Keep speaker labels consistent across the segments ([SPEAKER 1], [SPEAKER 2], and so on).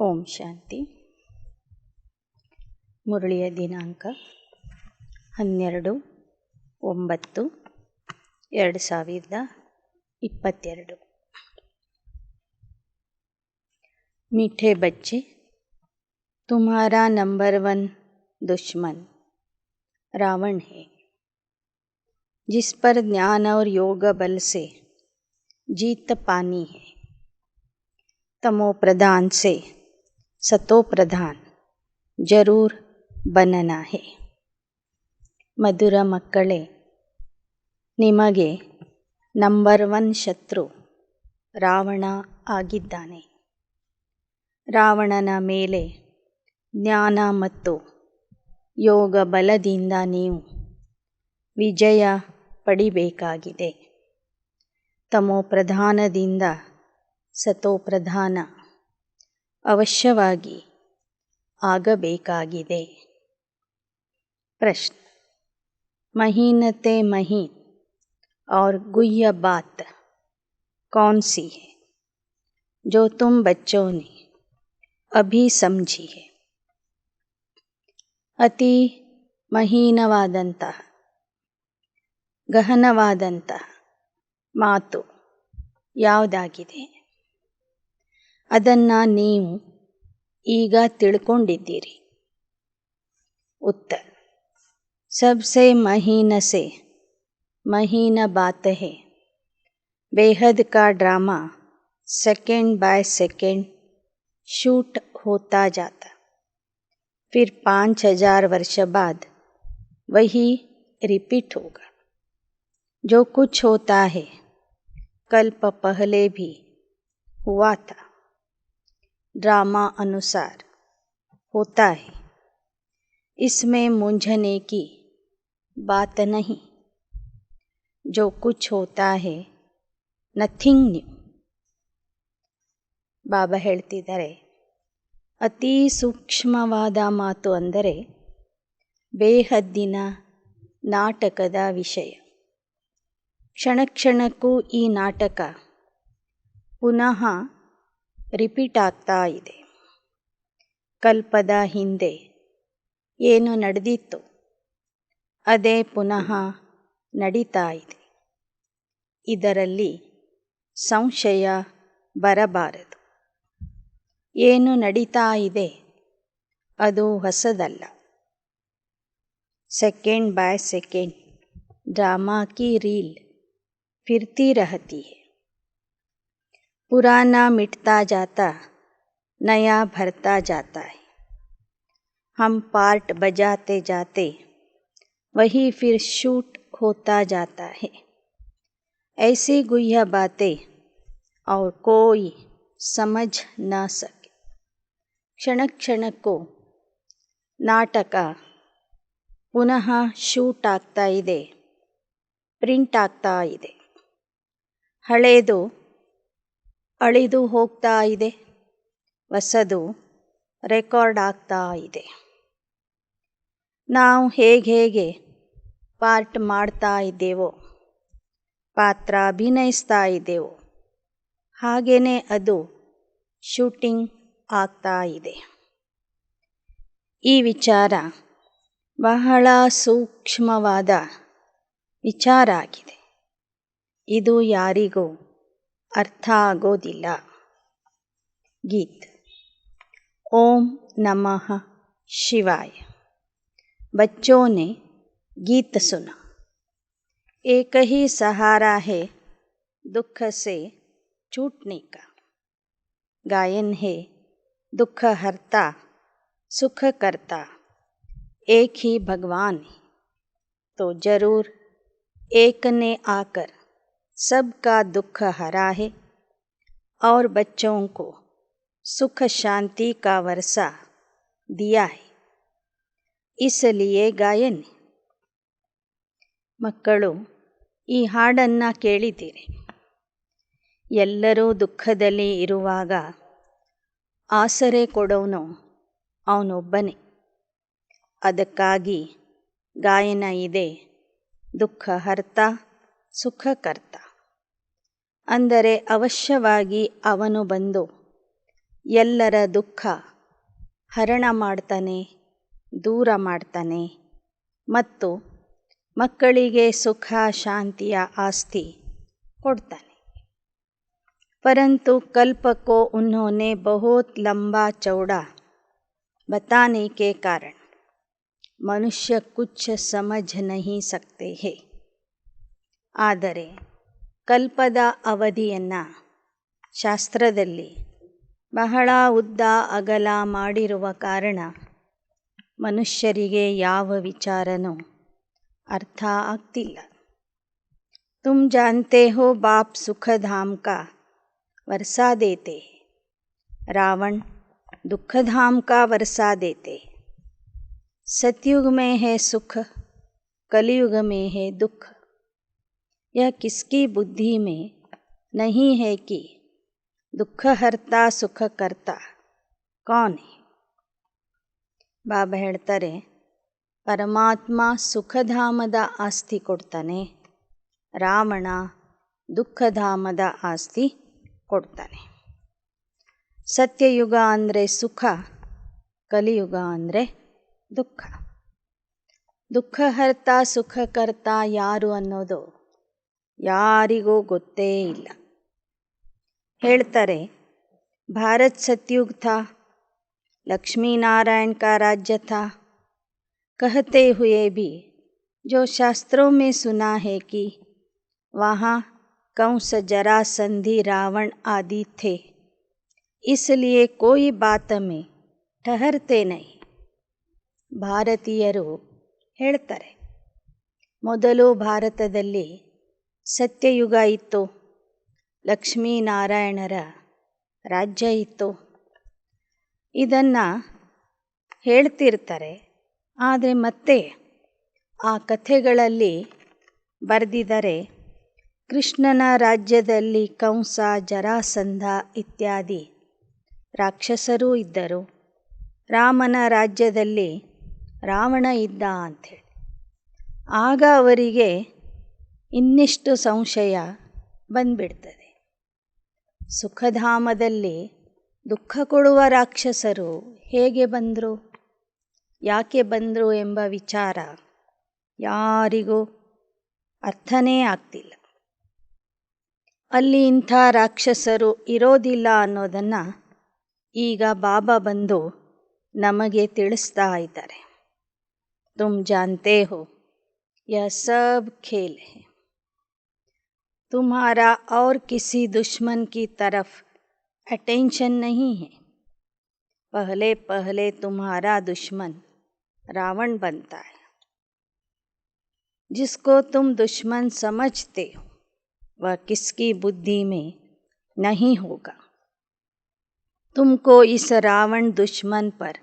[SPEAKER 1] ಓಂ ಶಾಂತಿ. ಮುರಳಿಯ ದಿನಾಂಕ 12/9/2022. मीठे बच्चे, तुम्हारा नंबर 1 दुश्मन रावण है, जिस पर ज्ञान और योग बल से जीत पानी है। तमो प्रधान से सतो प्रधान जरूर बनना है. ಮಧುರ ಮಕ್ಕಳೇ, ನಿಮಗೆ ನಂಬರ್ 1 ಶತ್ರು ರಾವಣ ಆಗಿದ್ದಾನೆ. ರಾವಣನ ಮೇಲೆ ಜ್ಞಾನ ಮತ್ತು ಯೋಗ ಬಲದಿಂದ ನೀವು ವಿಜಯ ಪಡಿಬೇಕಾಗಿದೆ. ತಮೋ ಪ್ರಧಾನದಿಂದ ಸತೋ ಪ್ರಧಾನ ಅವಶ್ಯವಾಗಿ ಆಗಬೇಕಾಗಿದೆ. प्रश्न: महीनते महीन और गुह्य बात कौन सी है जो तुम बच्चों ने अभी समझी है? ಅತಿ ಮಹೀನವಾದಂತಹ ಗಹನವಾದಂತಹ ಮಾತು ಯಾವುದಾಗಿದೆ? ಅದನ್ನು ನೀವು ಈಗ ತಿಳ್ಕೊಂಡಿದ್ದೀರಿ. उत्तर: सबसे महीन से महीन बात है, बेहद का drama second by second shoot होता जाता, फिर 5000 वर्ष बाद वही रिपीट होगा. जो कुछ होता है कल्प पहले भी हुआ था, ड्रामा अनुसार होता है. इसमें मूंझने की बात नहीं. जो कुछ होता है ನಥಿಂಗ್ ನ್ಯೂ. ಬಾಬಾ ಹೇಳ್ತಿದ್ದಾರೆ, ಅತಿ ಸೂಕ್ಷ್ಮವಾದ ಮಾತು ಅಂದರೆ ಬೇಹದ್ದಿನ ನಾಟಕದ ವಿಷಯ. ಕ್ಷಣ ಕ್ಷಣಕ್ಕೂ ಈ ನಾಟಕ ಪುನಃ ರಿಪೀಟ್ ಆಗ್ತಾ ಇದೆ. ಕಲ್ಪದ ಹಿಂದೆ ಏನು ನಡೆದಿತ್ತು ಅದೇ ಪುನಃ ನಡೀತಾ ಇದೆ. ಇದರಲ್ಲಿ ಸಂಶಯ ಬರಬಾರದು. ಏನು ನಡೀತಾ ಇದೆ ಅದು ಹೊಸದಲ್ಲ. सेकंड बाय सेकंड ड्रामा की रील फिरती रहती है. पुराना मिटता जाता, नया भरता जाता है. हम पार्ट बजाते जाते वही फिर शूट होता जाता है. ऐसी गुह्य बातें और कोई समझ न सके. क्षण क्षणಕ್ಕೂ ನಾಟಕ ಪುನಃ ಶೂಟ್ ಆಗ್ತಾ ಇದೆ, ಪ್ರಿಂಟ್ ಆಗ್ತಾ ಇದೆ. ಹಳೇದು ಅಳಿದು ಹೋಗ್ತಾ ಇದೆ, ಹೊಸದು ರೆಕಾರ್ಡ್ ಆಗ್ತಾ ಇದೆ. ನಾವು ಹೇಗೆ ಪಾರ್ಟ್ ಮಾಡ್ತಾ ಇದ್ದೇವೋ, ಪಾತ್ರ ಅಭಿನಯಿಸ್ತಾ ಇದ್ದೇವೋ, ಹಾಗೇ ಅದು ಶೂಟಿಂಗ್ ಆಗ್ತಾ ಇದೆ. ಈ ವಿಚಾರ ಬಹಳ ಸೂಕ್ಷ್ಮವಾದ ವಿಚಾರ ಆಗಿದೆ. ಇದು ಯಾರಿಗೂ ಅರ್ಥ ಆಗೋದಿಲ್ಲ. ಗೀತ್. ಓಂ ನಮಃ ಶಿವಾಯ. बच्चों ने गीत सुना. एक ही सहारा है दुख से छूटने का. गायन है दुख हरता सुख करता एक ही भगवान है. तो जरूर एक ने आकर सबका दुख हरा है और बच्चों को सुख शांति का वर्षा दिया है. इसलिए ಗಾಯನ್. ಮಕ್ಕಳು, ಈ ಹಾಡನ್ನು ಕೇಳಿದ್ದೀರಿ. ಎಲ್ಲರೂ ದುಃಖದಲ್ಲಿ ಇರುವಾಗ ಆಸರೆ ಕೊಡೋನು ಅವನೊಬ್ಬನೇ. ಅದಕ್ಕಾಗಿ ಗಾಯನ ಇದೆ, ದುಃಖ ಹರ್ತ ಸುಖ ಕರ್ತ. ಅಂದರೆ ಅವಶ್ಯವಾಗಿ ಅವನು ಬಂದು ಎಲ್ಲರ ದುಃಖ ಹರಣ ಮಾಡ್ತಾನೆ, ದೂರ ಮಾಡ್ತಾನೆ ಮತ್ತು ಮಕ್ಕಳಿಗೆ ಸುಖ ಶಾಂತಿಯ ಆಸ್ತಿ ಕೊಡ್ತಾನೆ. परंतु कल्प को उन्होंने बहुत लंबा चौड़ा बताने के कारण मनुष्य कुछ समझ नहीं सकते हैं. ಆದರೆ ಕಲ್ಪದ ಅವಧಿಯನ್ನು ಶಾಸ್ತ್ರದಲ್ಲಿ ಬಹಳ ಉದ್ದ ಅಗಲ ಮಾಡಿರುವ ಕಾರಣ ಮನುಷ್ಯರಿಗೆ ಯಾವ ವಿಚಾರನೂ ಅರ್ಥ ಆಗ್ತಿಲ್ಲ. तुम जानते हो बाप सुखधाम का वर्षा देते, रावण दुखधाम का वर्षा देते. सतयुग में है सुख, कलयुग में है दुख. यह किसकी बुद्धि में नहीं है कि दुख हरता सुख करता कौन है. ಬಾಬಾ ಹೇಳ್ತಾರೆ, ಪರಮಾತ್ಮ ಸುಖಧಾಮದ ಆಸ್ತಿ ಕೊಡ್ತಾನೆ, ರಾವಣ ದುಃಖಧಾಮದ ಆಸ್ತಿ ಕೊಡ್ತಾನೆ. ಸತ್ಯಯುಗ ಅಂದರೆ ಸುಖ, ಕಲಿಯುಗ ಅಂದರೆ ದುಃಖ. ದುಃಖಹರ್ತ ಸುಖಕರ್ತ ಯಾರು ಅನ್ನೋದು ಯಾರಿಗೂ ಗೊತ್ತೇ ಇಲ್ಲ. ಹೇಳ್ತಾರೆ, ಭಾರತ್ ಸತ್ಯುಗ್ ಥಾ, लक्ष्मी नारायण का राज्य था. कहते हुए भी जो शास्त्रों में सुना है कि वहाँ कंस जरासंधि रावण आदि थे, इसलिए कोई बात में ठहरते नहीं. ಭಾರತೀಯರು ಹೇಳ್ತಾರೆ, ಮೊದಲು ಭಾರತದಲ್ಲಿ ಸತ್ಯಯುಗ ಇತ್ತು, ಲಕ್ಷ್ಮೀನಾರಾಯಣರ ರಾಜ್ಯ ಇತ್ತು. ಇದನ್ನು ಹೇಳ್ತಿರ್ತಾರೆ. ಆದರೆ ಮತ್ತೆ ಆ ಕಥೆಗಳಲ್ಲಿ ಬರೆದಿದ್ದಾರೆ, ಕೃಷ್ಣನ ರಾಜ್ಯದಲ್ಲಿ ಕಂಸ ಜರಾಸಂಧ ಇತ್ಯಾದಿ ರಾಕ್ಷಸರೂ ಇದ್ದರು, ರಾಮನ ರಾಜ್ಯದಲ್ಲಿ ರಾವಣ ಇದ್ದ ಅಂಥೇಳಿ. ಆಗ ಅವರಿಗೆ ಇನ್ನಿಷ್ಟು ಸಂಶಯ ಬಂದ್ಬಿಡ್ತದೆ. ಸುಖಧಾಮದಲ್ಲಿ ದುಃಖ ಕೊಡುವ ರಾಕ್ಷಸರು ಹೇಗೆ ಬಂದರು, ಯಾಕೆ ಬಂದರು ಎಂಬ ವಿಚಾರ ಯಾರಿಗೂ ಅರ್ಥನೇ ಆಗ್ತಿಲ್ಲ. ಅಲ್ಲಿ ಇಂಥ ರಾಕ್ಷಸರು ಇರೋದಿಲ್ಲ ಅನ್ನೋದನ್ನು ಈಗ ಬಾಬಾ ಬಂದು ನಮಗೆ ತಿಳಿಸ್ತಾ ಇದ್ದಾರೆ. ತುಮ್ ಜಾನ್ತೆ ಹೋ ಯಹ ಸಬ್ ಖೇಲ್ ಹೈ, तुम्हारा और किसी दुश्मन की तरफ अटेंशन नहीं है. पहले पहले तुम्हारा दुश्मन रावण बनता है. जिसको तुम दुश्मन समझते हो वह किसकी बुद्धि में नहीं होगा. तुमको इस रावण दुश्मन पर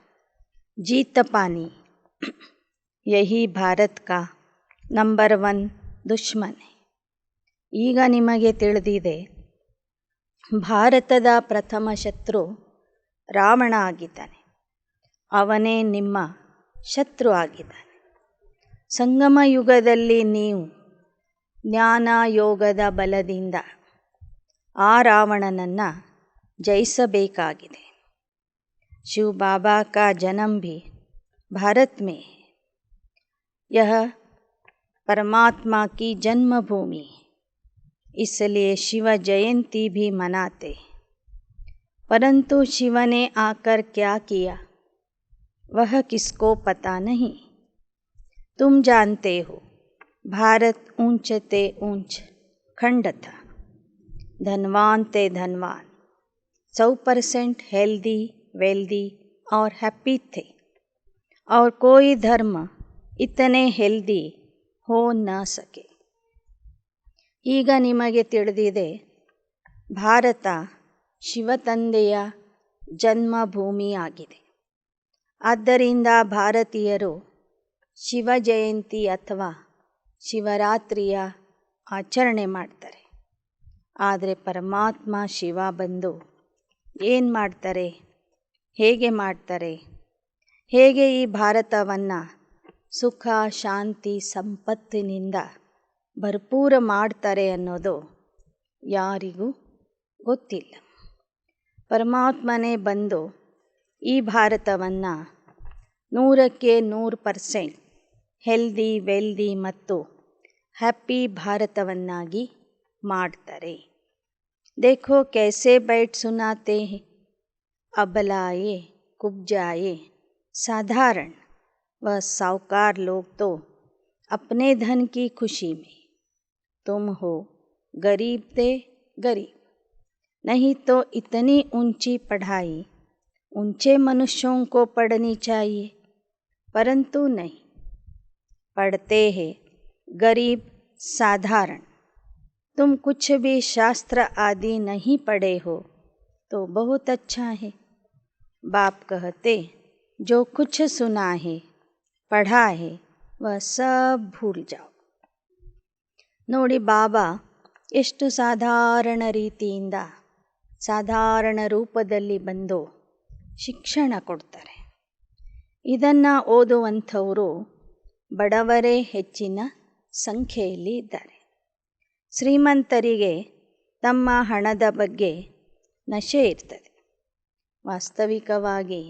[SPEAKER 1] जीत पानी, यही भारत का नंबर 1 दुश्मन है. ಈಗ ನಿಮಗೆ ತಿಳಿದಿದೆ, ಭಾರತದ ಪ್ರಥಮ ಶತ್ರು ರಾವಣ ಆಗಿದ್ದಾನೆ. ಅವನೇ ನಿಮ್ಮ ಶತ್ರು ಆಗಿದ್ದಾನೆ. ಸಂಗಮ ಯುಗದಲ್ಲಿ ನೀವು ಜ್ಞಾನ ಯೋಗದ ಬಲದಿಂದ ಆ ರಾವಣನನ್ನು ಜಯಿಸಬೇಕಾಗಿದೆ. ಶಿವ ಬಾಬಾ ಕಾ ಜನ್ಮ ಭಿ ಭಾರತ್ ಮೇ ಹೈ. ಯಹ परमात्मा की जन्मभूमि, इसलिए शिव जयंती भी मनाते. परंतु शिव ने आकर क्या किया वह किसको पता नहीं. तुम जानते हो भारत ऊंच ते ऊंच खंड था, धनवान ते धनवान, 100% हेल्दी वेल्दी और हैप्पी थे. और कोई धर्म इतने हेल्दी हो न सके. ಈಗ ನಿಮಗೆ ತಿಳಿದಿದೆ, ಭಾರತ ಶಿವತಂದೆಯ ಜನ್ಮಭೂಮಿಯಾಗಿದೆ. ಆದ್ದರಿಂದ ಭಾರತೀಯರು ಶಿವ ಜಯಂತಿ ಅಥವಾ ಶಿವರಾತ್ರಿಯ ಆಚರಣೆ ಮಾಡ್ತಾರೆ. ಆದರೆ ಪರಮಾತ್ಮ ಶಿವ ಬಂದು ಏನು ಮಾಡ್ತಾರೆ, ಹೇಗೆ ಮಾಡ್ತಾರೆ, ಹೇಗೆ ಈ ಭಾರತವನ್ನು ಸುಖ ಶಾಂತಿ ಸಂಪತ್ತಿನಿಂದ ಭರ್ಪೂರ ಮಾಡ್ತಾರೆ ಅನ್ನೋದು ಯಾರಿಗೂ ಗೊತ್ತಿಲ್ಲ. ಪರಮಾತ್ಮನೇ ಬಂದು ಈ ಭಾರತವನ್ನು 100ಕ್ಕೆ 100% ಹೆಲ್ದಿ, ವೆಲ್ದಿ ಮತ್ತು ಹ್ಯಾಪಿ ಭಾರತವನ್ನಾಗಿ ಮಾಡ್ತಾರೆ. देखो कैसे बैठ सुनाते हैं, अबलाए कुब्जाए साधारण व साहूकार लोग तो अपने धन की खुशी में, तुम हो गरीब थे गरीब, नहीं तो इतनी ऊंची पढ़ाई ऊंचे मनुष्यों को पढ़नी चाहिए, परंतु नहीं, पढ़ते हैं गरीब साधारण. तुम कुछ भी शास्त्र आदि नहीं पढ़े हो तो बहुत अच्छा है. बाप कहते जो कुछ सुना है पढ़ा है वह सब भूल जाओ. ನೋಡಿ ಬಾಬಾ ಎಷ್ಟು ಸಾಧಾರಣ ರೀತಿಯಿಂದ ಸಾಧಾರಣ ರೂಪದಲ್ಲಿ ಬಂದು ಶಿಕ್ಷಣ ಕೊಡ್ತಾರೆ. ಇದನ್ನು ಓದುವಂಥವರು ಬಡವರೇ ಹೆಚ್ಚಿನ ಸಂಖ್ಯೆಯಲ್ಲಿ ಇದ್ದಾರೆ. ಶ್ರೀಮಂತರಿಗೆ ತಮ್ಮ ಹಣದ ಬಗ್ಗೆ ನಶೆ ಇರ್ತದೆ. ವಾಸ್ತವಿಕವಾಗಿ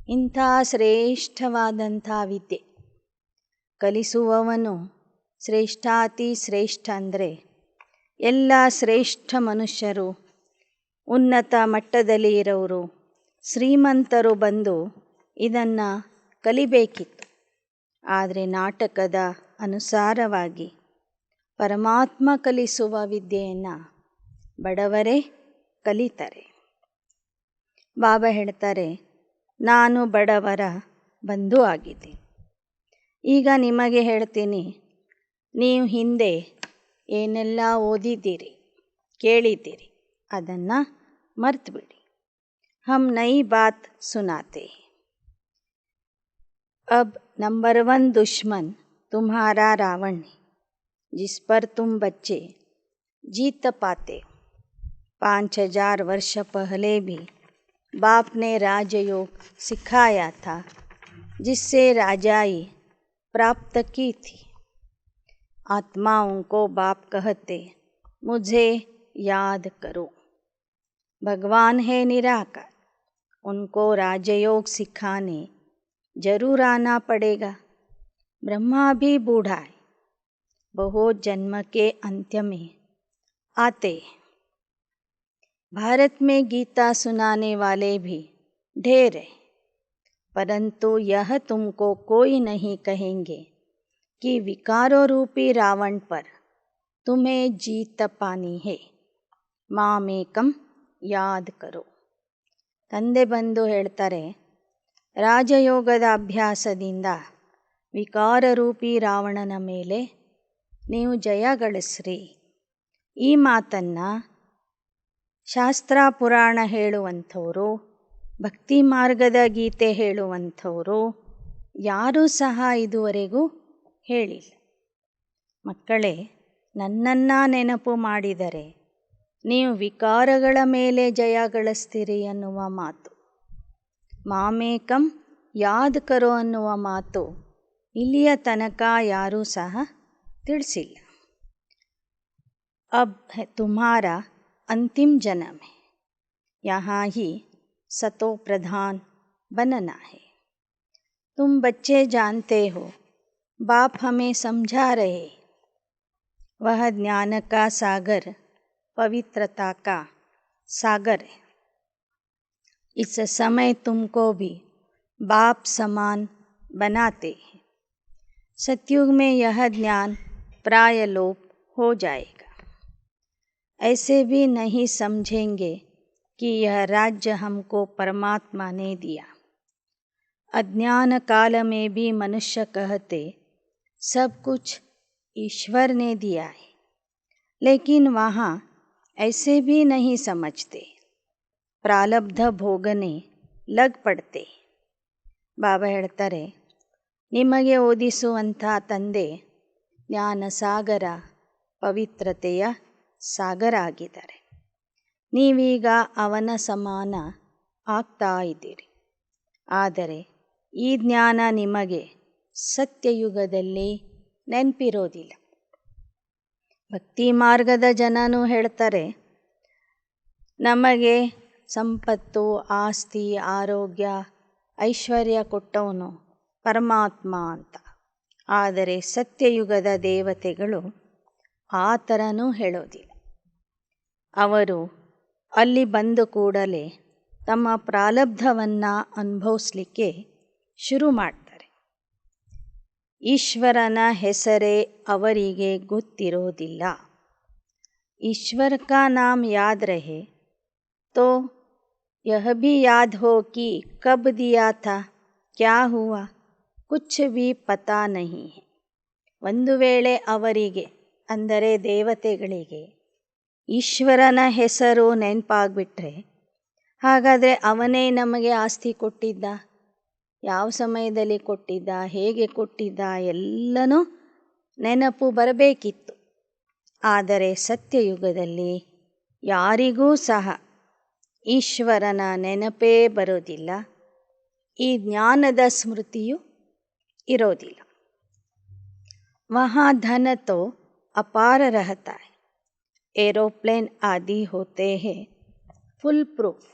[SPEAKER 1] ಇಂಥ ಶ್ರೇಷ್ಠವಾದಂಥ ವಿದ್ಯೆ ಕಲಿಸುವವನು ಶ್ರೇಷ್ಠಾತಿ ಶ್ರೇಷ್ಠ ಅಂದರೆ ಎಲ್ಲ ಶ್ರೇಷ್ಠ ಮನುಷ್ಯರು, ಉನ್ನತ ಮಟ್ಟದಲ್ಲಿ ಇರೋರು, ಶ್ರೀಮಂತರು ಬಂದು ಇದನ್ನು ಕಲಿಬೇಕಿತ್ತು. ಆದರೆ ನಾಟಕದ ಅನುಸಾರವಾಗಿ ಪರಮಾತ್ಮ ಕಲಿಸುವ ವಿದ್ಯೆಯನ್ನು ಬಡವರೇ ಕಲಿತಾರೆ. ಬಾಬಾ ಹೇಳ್ತಾರೆ, ನಾನು ಬಡವರ ಬಂಧು ಆಗಿದ್ದೀನಿ. ಈಗ ನಿಮಗೆ ಹೇಳ್ತೀನಿ, ನೀವು ಹಿಂದೆ ಏನೆಲ್ಲ ಓದಿದ್ದೀರಿ, ಕೇಳಿದ್ದೀರಿ, ಅದನ್ನು ಮರ್ತುಬಿಡಿ. ಹಮ್ ನೈ ಬಾತ್ ಸುನಾತೆ. अब नंबर 1 दुश्मन तुम्हारा रावण है, जिस पर तुम बच्चे जीत पाते. 5000 वर्ष पहले भी बाप ने राजयोग सिखाया था, जिससे राजाई प्राप्त की थी. आत्माओं को बाप कहते मुझे याद करो. भगवान है निराकार, उनको राजयोग सिखाने जरूर आना पड़ेगा. ब्रह्मा भी बूढ़ा है, बहुत जन्म के अंत में आते. भारत में गीता सुनाने वाले भी ढेर है, परंतु यह तुमको कोई नहीं कहेंगे कि विकारों रूपी रावण पर तुम्हें जीत पानी है. ಮಾಮೇಕಂ ಯಾದ್ ಕರೋ. ತಂದೆ ಬಂದು ಹೇಳ್ತಾರೆ, ರಾಜಯೋಗದ ಅಭ್ಯಾಸದಿಂದ ವಿಕಾರರೂಪಿ ರಾವಣನ ಮೇಲೆ ನೀವು ಜಯ ಗಳಿಸ್ರಿ. ಈ ಮಾತನ್ನು ಶಾಸ್ತ್ರ ಪುರಾಣ ಹೇಳುವಂಥವರು, ಭಕ್ತಿ ಮಾರ್ಗದ ಗೀತೆ ಹೇಳುವಂಥವರು ಯಾರೂ ಸಹ ಇದುವರೆಗೂ ಹೇಳಿಲ್ಲ. ಮಕ್ಕಳೇ, ನನ್ನನ್ನು ನೆನಪು ಮಾಡಿದರೆ ನೀವು ವಿಕಾರಗಳ ಮೇಲೆ ಜಯ ಗಳಿಸ್ತೀರಿ ಅನ್ನುವ ಮಾತು, ಮಾಮೇಕಂ ಯಾದ್ ಕರೋ ಅನ್ನುವ ಮಾತು ಇಲ್ಲಿಯ ತನಕ ಯಾರೂ ಸಹ ತಿಳಿಸಿಲ್ಲ. अब तुम्हारा अंतिम जन्म है, यहाँ ही सतो प्रधान बनना है. तुम बच्चे जानते हो, बाप हमें समझा रहे, वह ज्ञान का सागर पवित्रता का सागर है. इस समय तुमको भी बाप समान बनाते हैं. सतयुग में यह ज्ञान प्राय लोप हो जाएगा. ऐसे भी नहीं समझेंगे कि यह राज्य हमको परमात्मा ने दिया. अज्ञान काल में भी मनुष्य कहते सब कुछ ईश्वर ने दिया है, लेकिन वहाँ ऐसे भी नहीं समझते, प्रारब्ध भोगने लग पड़ते. ಬಾಬಾ ಹೇಳ್ತಾರೆ, ನಿಮಗೆ ಓದಿಸುವಂಥ ತಂದೆ ಜ್ಞಾನ ಸಾಗರ, ಪವಿತ್ರತೆಯ ಸಾಗರ ಆಗಿದ್ದಾರೆ. ನೀವೀಗ ಅವನ ಸಮಾನ ಆಗ್ತಾ ಇದ್ದೀರಿ. ಆದರೆ ಈ ಜ್ಞಾನ ನಿಮಗೆ ಸತ್ಯಯುಗದಲ್ಲಿ ನೆನಪಿರೋದಿಲ್ಲ. ಭಕ್ತಿ ಮಾರ್ಗದ ಜನನೂ ಹೇಳ್ತಾರೆ, ನಮಗೆ ಸಂಪತ್ತು, ಆಸ್ತಿ, ಆರೋಗ್ಯ, ಐಶ್ವರ್ಯ ಕೊಟ್ಟವನು ಪರಮಾತ್ಮ ಅಂತ. ಆದರೆ ಸತ್ಯಯುಗದ ದೇವತೆಗಳು ಆ ಥರನೂ ಹೇಳೋದಿಲ್ಲ. ಅವರು ಅಲ್ಲಿ ಬಂದ ಕೂಡಲೇ ತಮ್ಮ ಪ್ರಾರಬ್ಧವನ್ನು ಅನುಭವಿಸ್ಲಿಕ್ಕೆ ಶುರು ಮಾಡ್ತಾರೆ. ಈಶ್ವರನ ಹೆಸರೇ ಅವರಿಗೆ ಗೊತ್ತಿರೋದಿಲ್ಲ. ईश्वर का नाम याद रहे तो यह भी याद हो कि कब दिया था, क्या हुआ, कुछ भी पता नहीं है. ಒಂದು ವೇಳೆ ಅವರಿಗೆ ಅಂದರೆ ದೇವತೆಗಳಿಗೆ ಈಶ್ವರನ ಹೆಸರು ನೆನಪಾಗ್ಬಿಟ್ರೆ, ಹಾಗಾದರೆ ಅವನೇ ನಮಗೆ ಆಸ್ತಿ ಕೊಟ್ಟಿದ್ದ, ಯಾವ ಸಮಯದಲ್ಲಿ ಕೊಟ್ಟಿದ್ದ, ಹೇಗೆ ಕೊಟ್ಟಿದ್ದ ಎಲ್ಲನೂ ನೆನಪು ಬರಬೇಕಿತ್ತು. ಆದರೆ ಸತ್ಯಯುಗದಲ್ಲಿ ಯಾರಿಗೂ ಸಹ ಈಶ್ವರನ ನೆನಪೇ ಬರೋದಿಲ್ಲ. ಈ ಜ್ಞಾನದ ಸ್ಮೃತಿಯು ಇರೋದಿಲ್ಲ. वहाँ धन तो अपार रहता है, ಏರೋಪ್ಲೇನ್ ಆದಿ ಹೋತೆ ಹೇ ಫುಲ್ ಪ್ರೂಫ್.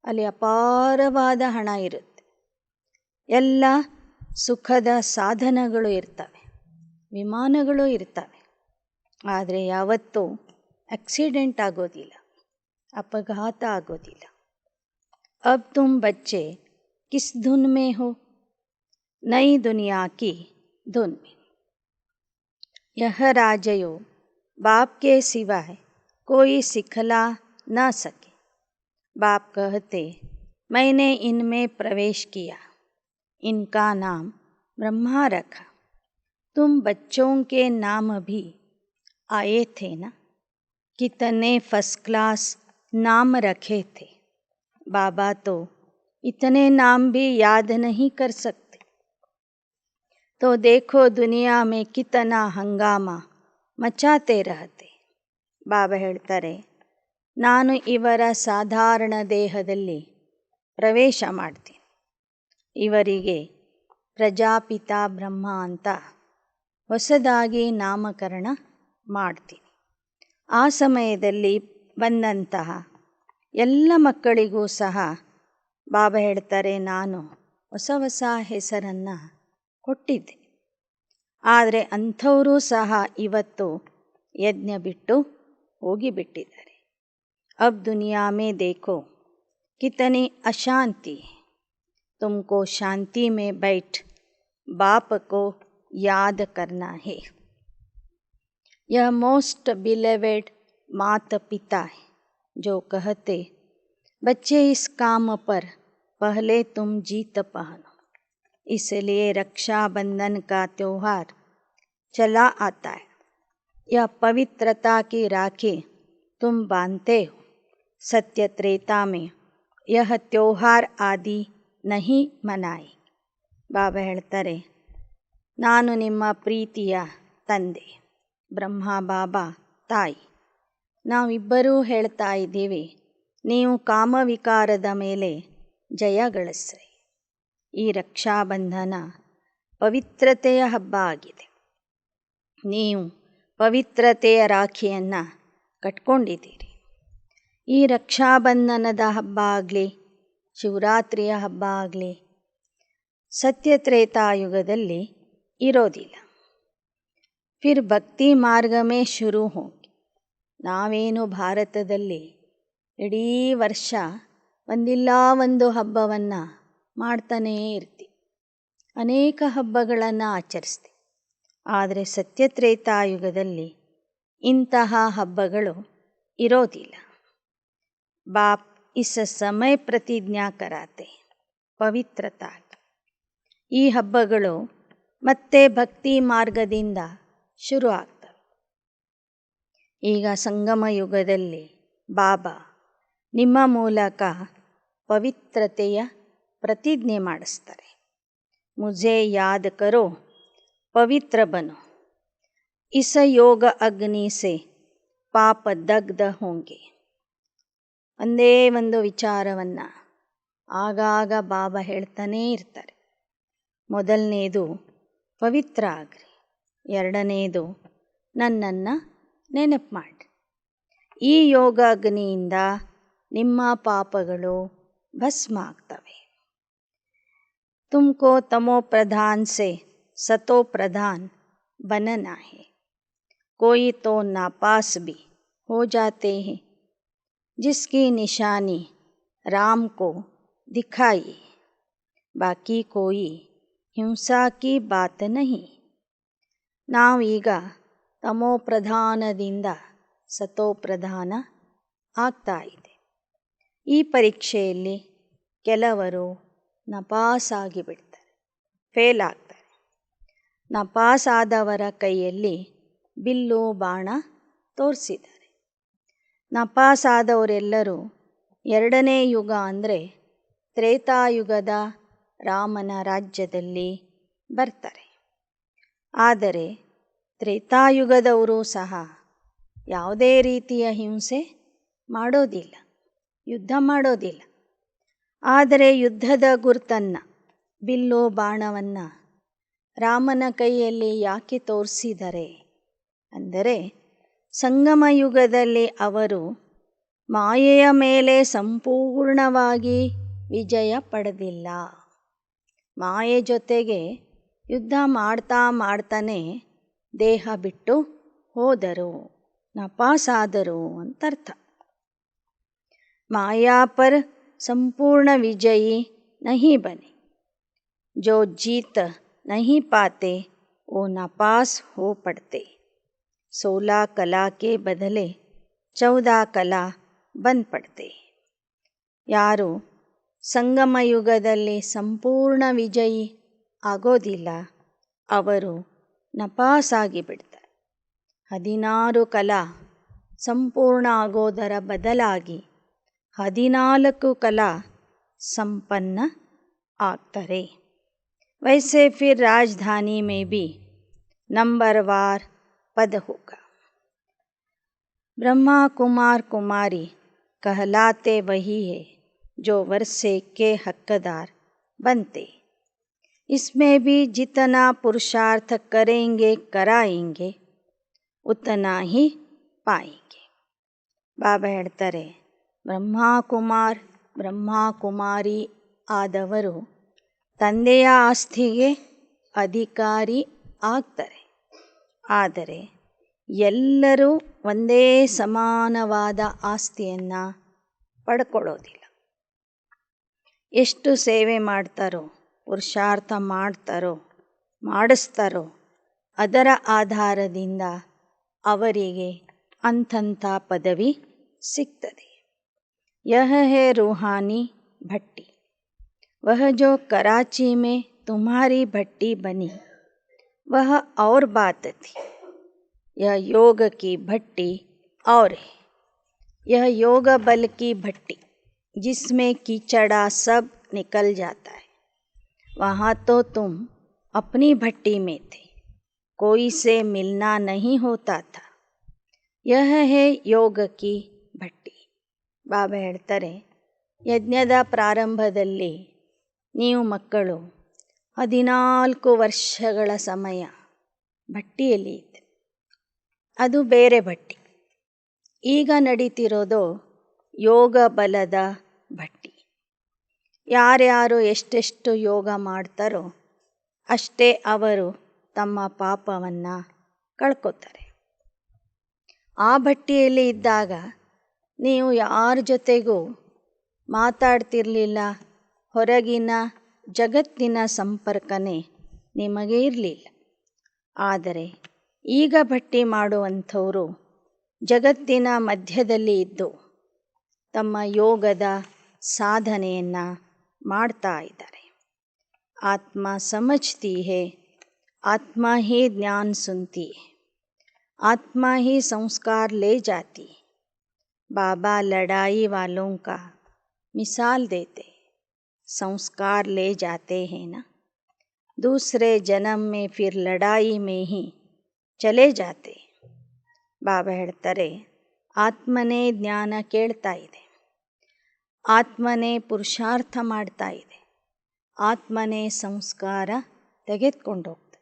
[SPEAKER 1] ಅಲ್ಲಿ ಅಪಾರವಾದ ಹಣ ಇರುತ್ತೆ, ಎಲ್ಲ ಸುಖದ ಸಾಧನಗಳು ಇರ್ತವೆ, ವಿಮಾನಗಳು ಇರ್ತವೆ. ಆದರೆ ಯಾವತ್ತೂ ಆಕ್ಸಿಡೆಂಟ್ ಆಗೋದಿಲ್ಲ, ಅಪಘಾತ ಆಗೋದಿಲ್ಲ. अब तुम बच्चे किस धुन में हो, नई दुनिया की धुन में. यह राजयोग बाप के सिवाय कोई सिखला न सके. बाप कहते, मैंने इनमें प्रवेश किया, इनका नाम ब्रह्मा रखा. तुम बच्चों के नाम भी आए थे ना, कितने फर्स्ट क्लास नाम रखे थे. बाबा तो इतने नाम भी याद नहीं कर सकते. तो देखो दुनिया में कितना हंगामा मचाते रहते. ಬಾಬಾ ಹೇಳ್ತಾರೆ, ನಾನು ಇವರ ಸಾಧಾರಣ ದೇಹದಲ್ಲಿ ಪ್ರವೇಶ ಮಾಡ್ತೀನಿ. ಇವರಿಗೆ ಪ್ರಜಾಪಿತ ಬ್ರಹ್ಮ ಅಂತ ಹೊಸದಾಗಿ ನಾಮಕರಣ ಮಾಡ್ತೀನಿ. ಆ ಸಮಯದಲ್ಲಿ ಬಂದಂತಹ ಎಲ್ಲ ಮಕ್ಕಳಿಗೂ ಸಹ ಬಾಬಾ ಹೇಳ್ತಾರೆ, ನಾನು ಹೊಸ ಹೊಸ ಹೆಸರನ್ನು ಕೊಟ್ಟಿದ್ದೆ. ಆದರೆ ಅಂಥವರು ಸಹ ಇವತ್ತು ಯಜ್ಞ ಬಿಟ್ಟು ಹೋಗಿಬಿಟ್ಟಿದ್ದಾರೆ. ಅಬ್ ದುನಿಯಾ ಮೇ ದೇಖೋ ಕಿತನಿ ಅಶಾಂತಿ, ತುಮಕೋ ಶಾಂತಿ ಮೇ ಬೈಠ್ ಬಾಪ್ ಕೋ ಯಾದ್ ಕರ್ನಾ ಹೇ. यह मोस्ट बिलीवेड माता पिता है जो कहते, बच्चे इस काम पर पहले तुम जीत पहनो. इसलिए रक्षाबंधन का त्यौहार चला आता है. यह पवित्रता की राखी तुम बांधते हो. सत्य त्रेता में यह त्यौहार आदि नहीं मनाई. ಬಾಬಾ ಹೇಳ್ತಾರೆ, ನಾನು ನಿಮ್ಮ ಪ್ರೀತಿಯ ತಂದೆ, ಬ್ರಹ್ಮ ಬಾಬಾ ತಾಯಿ, ನಾವಿಬ್ಬರೂ ಹೇಳ್ತಾ ಇದ್ದೀವಿ, ನೀವು ಕಾಮವಿಕಾರದ ಮೇಲೆ ಜಯ ಗಳಿಸ್ರಿ. ಈ ರಕ್ಷಾಬಂಧನ ಪವಿತ್ರತೆಯ ಹಬ್ಬ ಆಗಿದೆ. ನೀವು ಪವಿತ್ರತೆಯ ರಾಖಿಯನ್ನು ಕಟ್ಕೊಂಡಿದ್ದೀರಿ. ಈ ರಕ್ಷಾಬಂಧನದ ಹಬ್ಬ ಆಗಲಿ, ಶಿವರಾತ್ರಿಯ ಹಬ್ಬ ಆಗಲಿ ಸತ್ಯತ್ರೇತಾಯುಗದಲ್ಲಿ ಇರೋದಿಲ್ಲ. ಫಿರ್ ಭಕ್ತಿ ಮಾರ್ಗಮೇ ಶುರು ಹೋಗಿ. ನಾವೇನು ಭಾರತದಲ್ಲಿ ಇಡೀ ವರ್ಷ ಒಂದಿಲ್ಲ ಒಂದು ಹಬ್ಬವನ್ನು ಮಾಡ್ತಾನೇ ಇರ್ತೀವಿ, ಅನೇಕ ಹಬ್ಬಗಳನ್ನು ಆಚರಿಸ್ತೀವಿ. ಆದರೆ ಸತ್ಯತ್ರೇತಾಯುಗದಲ್ಲಿ ಇಂತಹ ಹಬ್ಬಗಳು ಇರೋದಿಲ್ಲ. ಬಾಪ್ ಇಸ್ ಸಮಯ ಪ್ರತಿಜ್ಞಾ ಕರಾತೆ ಪವಿತ್ರತಾ. ಈ ಹಬ್ಬಗಳು ಮತ್ತೆ ಭಕ್ತಿ ಮಾರ್ಗದಿಂದ ಶುರು ಆಗ್ತವೆ. ಈಗ ಸಂಗಮ ಯುಗದಲ್ಲಿ ಬಾಬಾ ನಿಮ್ಮ ಮೂಲಕ ಪವಿತ್ರತೆಯ ಪ್ರತಿಜ್ಞೆ ಮಾಡಿಸ್ತಾರೆ. ಮುझे ಯಾದ್ ಕರೋ ಪವಿತ್ರ ಬನೋ, ಇಸ ಯೋಗ ಅಗ್ನಿ ಸೆ ಪಾಪ ದಗ್ಧ ಹೋಂಗೆ. ಒಂದೇ ಒಂದು ವಿಚಾರವನ್ನು ಆಗಾಗ ಬಾಬಾ ಹೇಳ್ತಾನೇ ಇರ್ತಾರೆ. ಮೊದಲನೇದು ಪವಿತ್ರ ಆಗ್ರಿ, ಎರಡನೇದು ನನ್ನನ್ನು ನೆನಪು ಮಾಡಿ. ಈ ಯೋಗ ಅಗ್ನಿಯಿಂದ ನಿಮ್ಮ ಪಾಪಗಳು ಭಸ್ಮ ಆಗ್ತವೆ. ತುಮಕೋ ತಮೋ ಪ್ರಧಾನ್ ಸೆ ಸತೋ ಪ್ರಧಾನ್ बनना है. कोई तो नापास भी हो जाते हैं. जिसकी निशानी राम को दिखाई, बाकी कोई ಹಿಂಸಾ ಕಿ ಬಾತ್ ನಹಿ. ನಾವೀಗ ತಮೋ ಪ್ರಧಾನದಿಂದ ಸತೋ ಪ್ರಧಾನ ಆಗ್ತಾ ಇದೆ. ಈ ಪರೀಕ್ಷೆಯಲ್ಲಿ ಕೆಲವರು ನಪಾಸಾಗಿ ಬಿಡ್ತಾರೆ, ಫೇಲ್ ಆಗ್ತಾರೆ. ನಪಾಸಾದವರ ಕೈಯಲ್ಲಿ ಬಿಲ್ಲು ಬಾಣ ತೋರಿಸಿದ್ದಾರೆ. ನಪಾಸಾದವರೆಲ್ಲರೂ ಎರಡನೇ ಯುಗ ಅಂದರೆ ತ್ರೇತಾಯುಗದ ರಾಮನ ರಾಜ್ಯದಲ್ಲಿ ಬರ್ತಾರೆ. ಆದರೆ ತ್ರೇತಾಯುಗದವರು ಸಹ ಯಾವುದೇ ರೀತಿಯ ಹಿಂಸೆ ಮಾಡೋದಿಲ್ಲ, ಯುದ್ಧ ಮಾಡೋದಿಲ್ಲ. ಆದರೆ ಯುದ್ಧದ ಗುರುತನ್ನು, ಬಿಲ್ಲು ಬಾಣವನ್ನು ರಾಮನ ಕೈಯಲ್ಲಿ ಯಾಕೆ ತೋರಿಸಿದರೆ ಅಂದರೆ ಸಂಗಮ ಯುಗದಲ್ಲಿ ಅವರು ಮಾಯೆಯ ಮೇಲೆ ಸಂಪೂರ್ಣವಾಗಿ ವಿಜಯ ಪಡೆದಿಲ್ಲ. ಮಾಯೆ ಜೊತೆಗೆ ಯುದ್ಧ ಮಾಡ್ತಾನೆ ದೇಹ ಬಿಟ್ಟು ಹೋದರು, ನಪಾಸಾದರು ಅಂತರ್ಥ. ಮಾಯಾ ಪರ್ ಸಂಪೂರ್ಣ ವಿಜಯಿ ನಹಿ ಬನೆ. ಜೋ ಜೀತ್ नहीं पाते वो नापास हो पड़ते. 16 कला के बदले 14 कला बन पड़ते. ಯಾರು ಸಂಗಮ ಯುಗದಲ್ಲಿ ಸಂಪೂರ್ಣ ವಿಜಯಿ ಆಗೋದಿಲ್ಲ ಅವರು ನಪಾಸಾಗಿ ಬಿಡ್ತಾರೆ. 16 ಕಲಾ ಸಂಪೂರ್ಣ ಆಗೋದರ ಬದಲಾಗಿ 14 ಕಲಾ ಸಂಪನ್ನ ಆಗ್ತಾರೆ. वैसे फिर राजधानी में भी नंबरवार पद होगा. ब्रह्मा कुमार कुमारी कहलाते वही है जो वर्षे के हकदार बनते. इसमें भी जितना पुरुषार्थ करेंगे कराएंगे उतना ही पाएंगे. ಬಾಬಾ ಹೇಳ್ತಾರೆ, ಬ್ರಹ್ಮ ಕುಮಾರಿ ಆದವರು ತಂದೆಯ ಆಸ್ತಿಗೆ ಅಧಿಕಾರಿ ಆಗ್ತಾರೆ. ಆದರೆ ಎಲ್ಲರೂ ಒಂದೇ ಸಮಾನವಾದ ಆಸ್ತಿಯನ್ನು ಪಡ್ಕೊಳ್ಳೋದಿಲ್ಲ. ಎಷ್ಟು ಸೇವೆ ಮಾಡ್ತಾರೋ, ಪುರುಷಾರ್ಥ ಮಾಡಿಸ್ತಾರೋ ಅದರ ಆಧಾರದಿಂದ ಅವರಿಗೆ ಅಂಥಂಥ ಪದವಿ ಸಿಗ್ತದೆ. ಯಹ ಹೇ ರೂಹಾನಿ ಭಟ್ಟಿ. वह जो कराची में तुम्हारी भट्टी बनी वह और बात थी. यह योग की भट्टी और है. यह योग बल की भट्टी जिसमें कीचड़ा सब निकल जाता है. वहाँ तो तुम अपनी भट्टी में थे, कोई से मिलना नहीं होता था. यह है योग की ಭಟ್ಟಿ. ಬಾಬಾ ಹೇಳ್ತಾರೆ, ಯಜ್ಞದ ಪ್ರಾರಂಭದಲ್ಲಿ ನೀವು ಮಕ್ಕಳು 14 ವರ್ಷಗಳ ಸಮಯ ಭಟ್ಟಿಯಲ್ಲಿ ಇದ್ದೆ. ಅದು ಬೇರೆ ಭಟ್ಟಿ. ಈಗ ನಡೀತಿರೋದು ಯೋಗ ಬಲದ ಭಟ್ಟಿ. ಯಾರ್ಯಾರು ಎಷ್ಟೆಷ್ಟು ಯೋಗ ಮಾಡ್ತಾರೋ ಅಷ್ಟೇ ಅವರು ತಮ್ಮ ಪಾಪವನ್ನು ಕಳ್ಕೊತಾರೆ. ಆ ಭಟ್ಟಿಯಲ್ಲಿ ಇದ್ದಾಗ ನೀವು ಯಾರ ಜೊತೆಗೂ ಮಾತಾಡ್ತಿರಲಿಲ್ಲ, ಹೊರಗಿನ ಜಗತ್ತಿನ ಸಂಪರ್ಕನೇ ನಿಮಗೆ ಇರಲಿಲ್ಲ. ಆದರೆ ಈಗ ಭಟ್ಟಿ ಮಾಡುವಂಥವರು ಜಗತ್ತಿನ ಮಧ್ಯದಲ್ಲಿ ಇದ್ದು ತಮ್ಮ ಯೋಗದ ಸಾಧನೆಯನ್ನು ಮಾಡ್ತಾ ಇದ್ದಾರೆ. ಆತ್ಮ ಸಮಜ್ತಿ ಹೇ, ಆತ್ಮ ಹಿ ಜ್ಞಾನ ಸುನ್ತಿ ಹೇ, ಆತ್ಮ ಹಿ ಸಂಸ್ಕಾರ ಲೇ ಜಾತಿ. ಬಾಬಾ ಲಡಾಯಿ ವಾಲೋं का मिसाल देते, संस्कार ले जाते हैं ना, दूसरे जन्म में फिर लड़ाई में ही चले जाते. ಬಾಬಾ ಹೇಳ್ತಾರೆ, ಆತ್ಮನೇ ಜ್ಞಾನ ಕೇಳ್ತಾ ಇದೆ, ಆತ್ಮನೇ ಪುರುಷಾರ್ಥ ಮಾಡ್ತಾ ಇದೆ, ಆತ್ಮನೇ ಸಂಸ್ಕಾರ ತೆಗೆದುಕೊಂಡು ಹೋಗ್ತದೆ.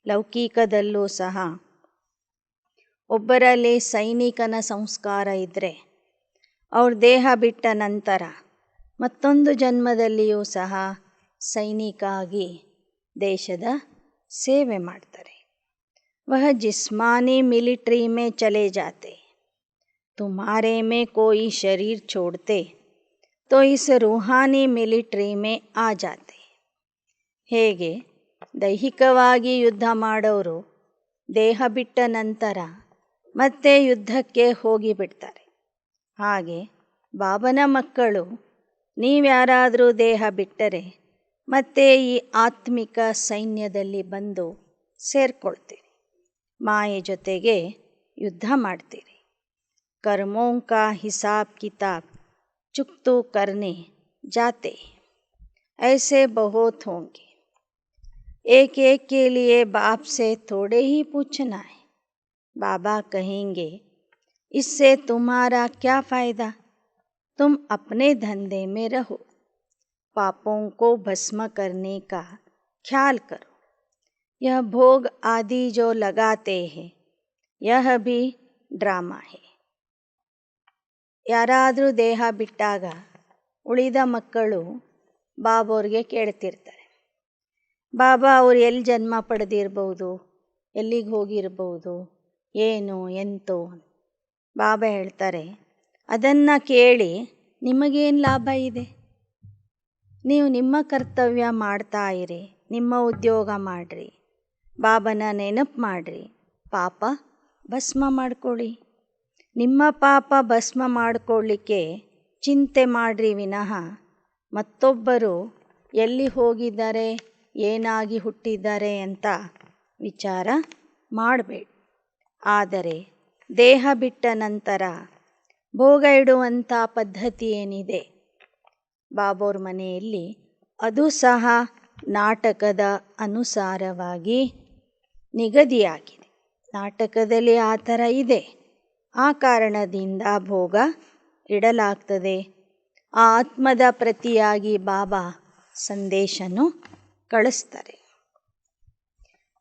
[SPEAKER 1] ಲೌಕಿಕದಲ್ಲೂ ಸಹ ಒಬ್ಬರಲ್ಲಿ ಸೈನಿಕನ ಸಂಸ್ಕಾರ ಇದ್ದರೆ ಅವ್ರ ದೇಹ ಬಿಟ್ಟ ನಂತರ ಮತ್ತೊಂದು ಜನ್ಮದಲ್ಲಿಯೂ ಸಹ ಸೈನಿಕ ಆಗಿ ದೇಶದ ಸೇವೆ ಮಾಡ್ತಾರೆ. ವಹ जिस्मानी मिलिट्री में चले जाते, तुम्हारे में कोई शरीर छोड़ते तो इस रूहानी मिಲಿಟ್ರಿ में आ जाते. ಹೇಗೆ ದೈಹಿಕವಾಗಿ ಯುದ್ಧ ಮಾಡೋರು ದೇಹ ಬಿಟ್ಟ ನಂತರ ಮತ್ತೆ ಯುದ್ಧಕ್ಕೆ ಹೋಗಿಬಿಡ್ತಾರೆ, ಹಾಗೆ ಬಾಬನ ಮಕ್ಕಳು ನೀವ್ಯಾರಾದರೂ ದೇಹ ಬಿಟ್ಟರೆ ಮತ್ತೆ ಈ ಆತ್ಮಿಕ ಸೈನ್ಯದಲ್ಲಿ ಬಂದು ಸೇರ್ಕೊಳ್ತೀರಿ, ಮಾಯೆ ಜೊತೆಗೆ ಯುದ್ಧ ಮಾಡ್ತೀರಿ. कर्मों का हिसाब किताब चुकतो करने जाते, ऐसे बहुत होंगे. एक एक के लिए बाप से थोड़े ही पूछना है. बाबा कहेंगे, इससे तुम्हारा क्या फ़ायदा, तुम अपने धंधे में रहो, पापों को भस्म करने का ख्याल करो. यह भोग आदि जो लगाते हैं यह भी ड्रामा है. ಯಾರಾದರೂ ದೇಹ ಬಿಟ್ಟಾಗ ಉಳಿದ ಮಕ್ಕಳು ಬಾಬೋರಿಗೆ ಕೇಳ್ತಿರ್ತಾರೆ, ಬಾಬಾ ಅವ್ರು ಎಲ್ಲಿ ಜನ್ಮ ಪಡೆದಿರ್ಬೋದು, ಎಲ್ಲಿಗೆ ಹೋಗಿರ್ಬೋದು, ಏನು ಎಂತೋ. ಬಾಬಾ ಹೇಳ್ತಾರೆ, ಅದನ್ನು ಕೇಳಿ ನಿಮಗೇನು ಲಾಭ ಇದೆ, ನೀವು ನಿಮ್ಮ ಕರ್ತವ್ಯ ಮಾಡ್ತಾ ಇರಿ, ನಿಮ್ಮ ಉದ್ಯೋಗ ಮಾಡಿರಿ, ಬಾಬನ ನೆನಪು ಮಾಡಿರಿ, ಪಾಪ ಭಸ್ಮ ಮಾಡ್ಕೊಳ್ಳಿ. ನಿಮ್ಮ ಪಾಪ ಭಸ್ಮ ಮಾಡಿಕೊಳ್ಳಿಕ್ಕೆ ಚಿಂತೆ ಮಾಡ್ರಿ ವಿನಃ ಮತ್ತೊಬ್ಬರು ಎಲ್ಲಿ ಹೋಗಿದ್ದಾರೆ, ಏನಾಗಿ ಹುಟ್ಟಿದ್ದಾರೆ ಅಂತ ವಿಚಾರ ಮಾಡಬೇಡಿ. ಆದರೆ ದೇಹ ಬಿಟ್ಟ ನಂತರ ಭೋಗ ಇಡುವಂಥ ಪದ್ಧತಿ ಏನಿದೆ ಬಾಬೋರ್ ಮನೆಯಲ್ಲಿ, ಅದು ಸಹ ನಾಟಕದ ಅನುಸಾರವಾಗಿ ನಿಗದಿಯಾಗಿದೆ. ನಾಟಕದಲ್ಲಿ ಆ ಥರ ಇದೆ, ಆ ಕಾರಣದಿಂದ ಭೋಗ ಇಡಲಾಗ್ತದೆ. ಆ ಆತ್ಮದ ಪ್ರತಿಯಾಗಿ ಬಾಬಾ ಸಂದೇಶನು ಕಳಿಸ್ತಾರೆ.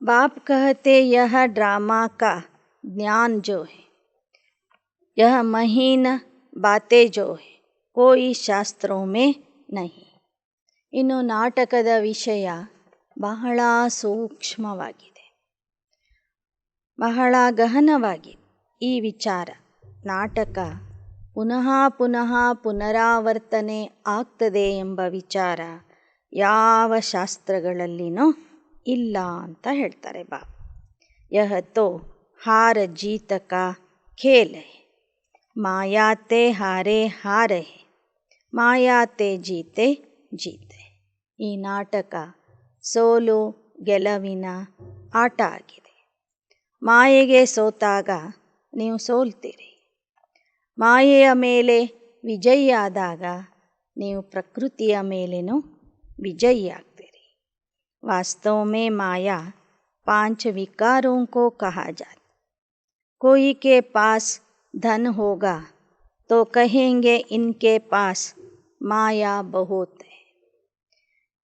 [SPEAKER 1] ಬಾಪ್ ಕಹತೆ ಯಹ ಡ್ರಾಮಾ ಕಾ ಜ್ಞಾನ್ ಜೋ ಹೈ, ಯಹ ಮಹೀನ ಬಾತೆ ಜೋ ಹೈ, ಕೋಯಿ ಶಾಸ್ತ್ರೋ ಮೇ ನಹಿ. ಇನ್ನು ನಾಟಕದ ವಿಷಯ ಬಹಳ ಸೂಕ್ಷ್ಮವಾಗಿದೆ, ಬಹಳ ಗಹನವಾಗಿದೆ. ಈ ವಿಚಾರ ನಾಟಕ ಪುನಃ ಪುನಃ ಪುನರಾವರ್ತನೆ ಆಗ್ತದೆ ಎಂಬ ವಿಚಾರ ಯಾವ ಶಾಸ್ತ್ರಗಳಲ್ಲಿನೂ ಇಲ್ಲ ಅಂತ ಹೇಳ್ತಾರೆ ಬಾಬಾ. ಯಹ ತೋ ಹಾರ ಜೀತ ಕಾ ಖೇಲ್ ಹೈ, ಮಾಯಾತೆ ಹಾರೆ ಹಾರ ಹೈ, ಮಾಯಾತೆ ಜೀತೆ ಜೀತೆ. ಈ ನಾಟಕ ಸೋಲು ಗೆಲುವಿನ ಆಟ ಆಗಿದೆ. ಮಾಯೆಗೆ ಸೋತಾಗ ನೀವು ಸೋಲ್ತೀರಿ, ಮಾಯೆಯ ಮೇಲೆ ವಿಜಯಿಯಾದಾಗ ನೀವು ಪ್ರಕೃತಿಯ ಮೇಲೇನೂ ವಿಜಯಿಯಾಗ್ತೀರಿ. वास्तव में माया 5 विकारों को कहा जाता. कोई के पास धन होगा तो कहेंगे इनके पास माया बहुत है.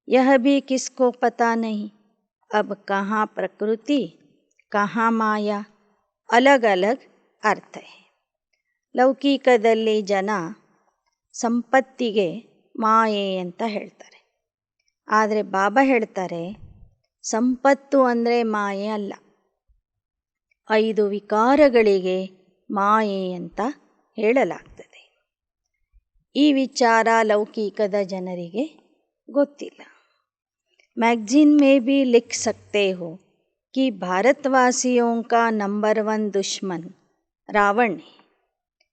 [SPEAKER 1] यह भी किसको पता नहीं, अब कहाँ प्रकृति कहाँ माया, अलग अलग ಅರ್ಥ है. ಲೌಕಿಕದಲ್ಲಿ ಜನ ಸಂಪತ್ತಿಗೆ ಮಾಯೆ ಅಂತ ಹೇಳ್ತಾರೆ, ಆದರೆ ಬಾಬಾ ಹೇಳ್ತಾರೆ ಸಂಪತ್ತು ಅಂದರೆ ಮಾಯೆ ಅಲ್ಲ, 5 ವಿಕಾರಗಳಿಗೆ ಮಾಯೆ ಅಂತ ಹೇಳಲಾಗ್ತದೆ. ಈ ವಿಚಾರ ಲೌಕಿಕದ ಜನರಿಗೆ ಗೊತ್ತಿಲ್ಲ. मैगजीन में भी लिख सकते हो कि भारतवासियों का नंबर 1 दुश्मन रावण है,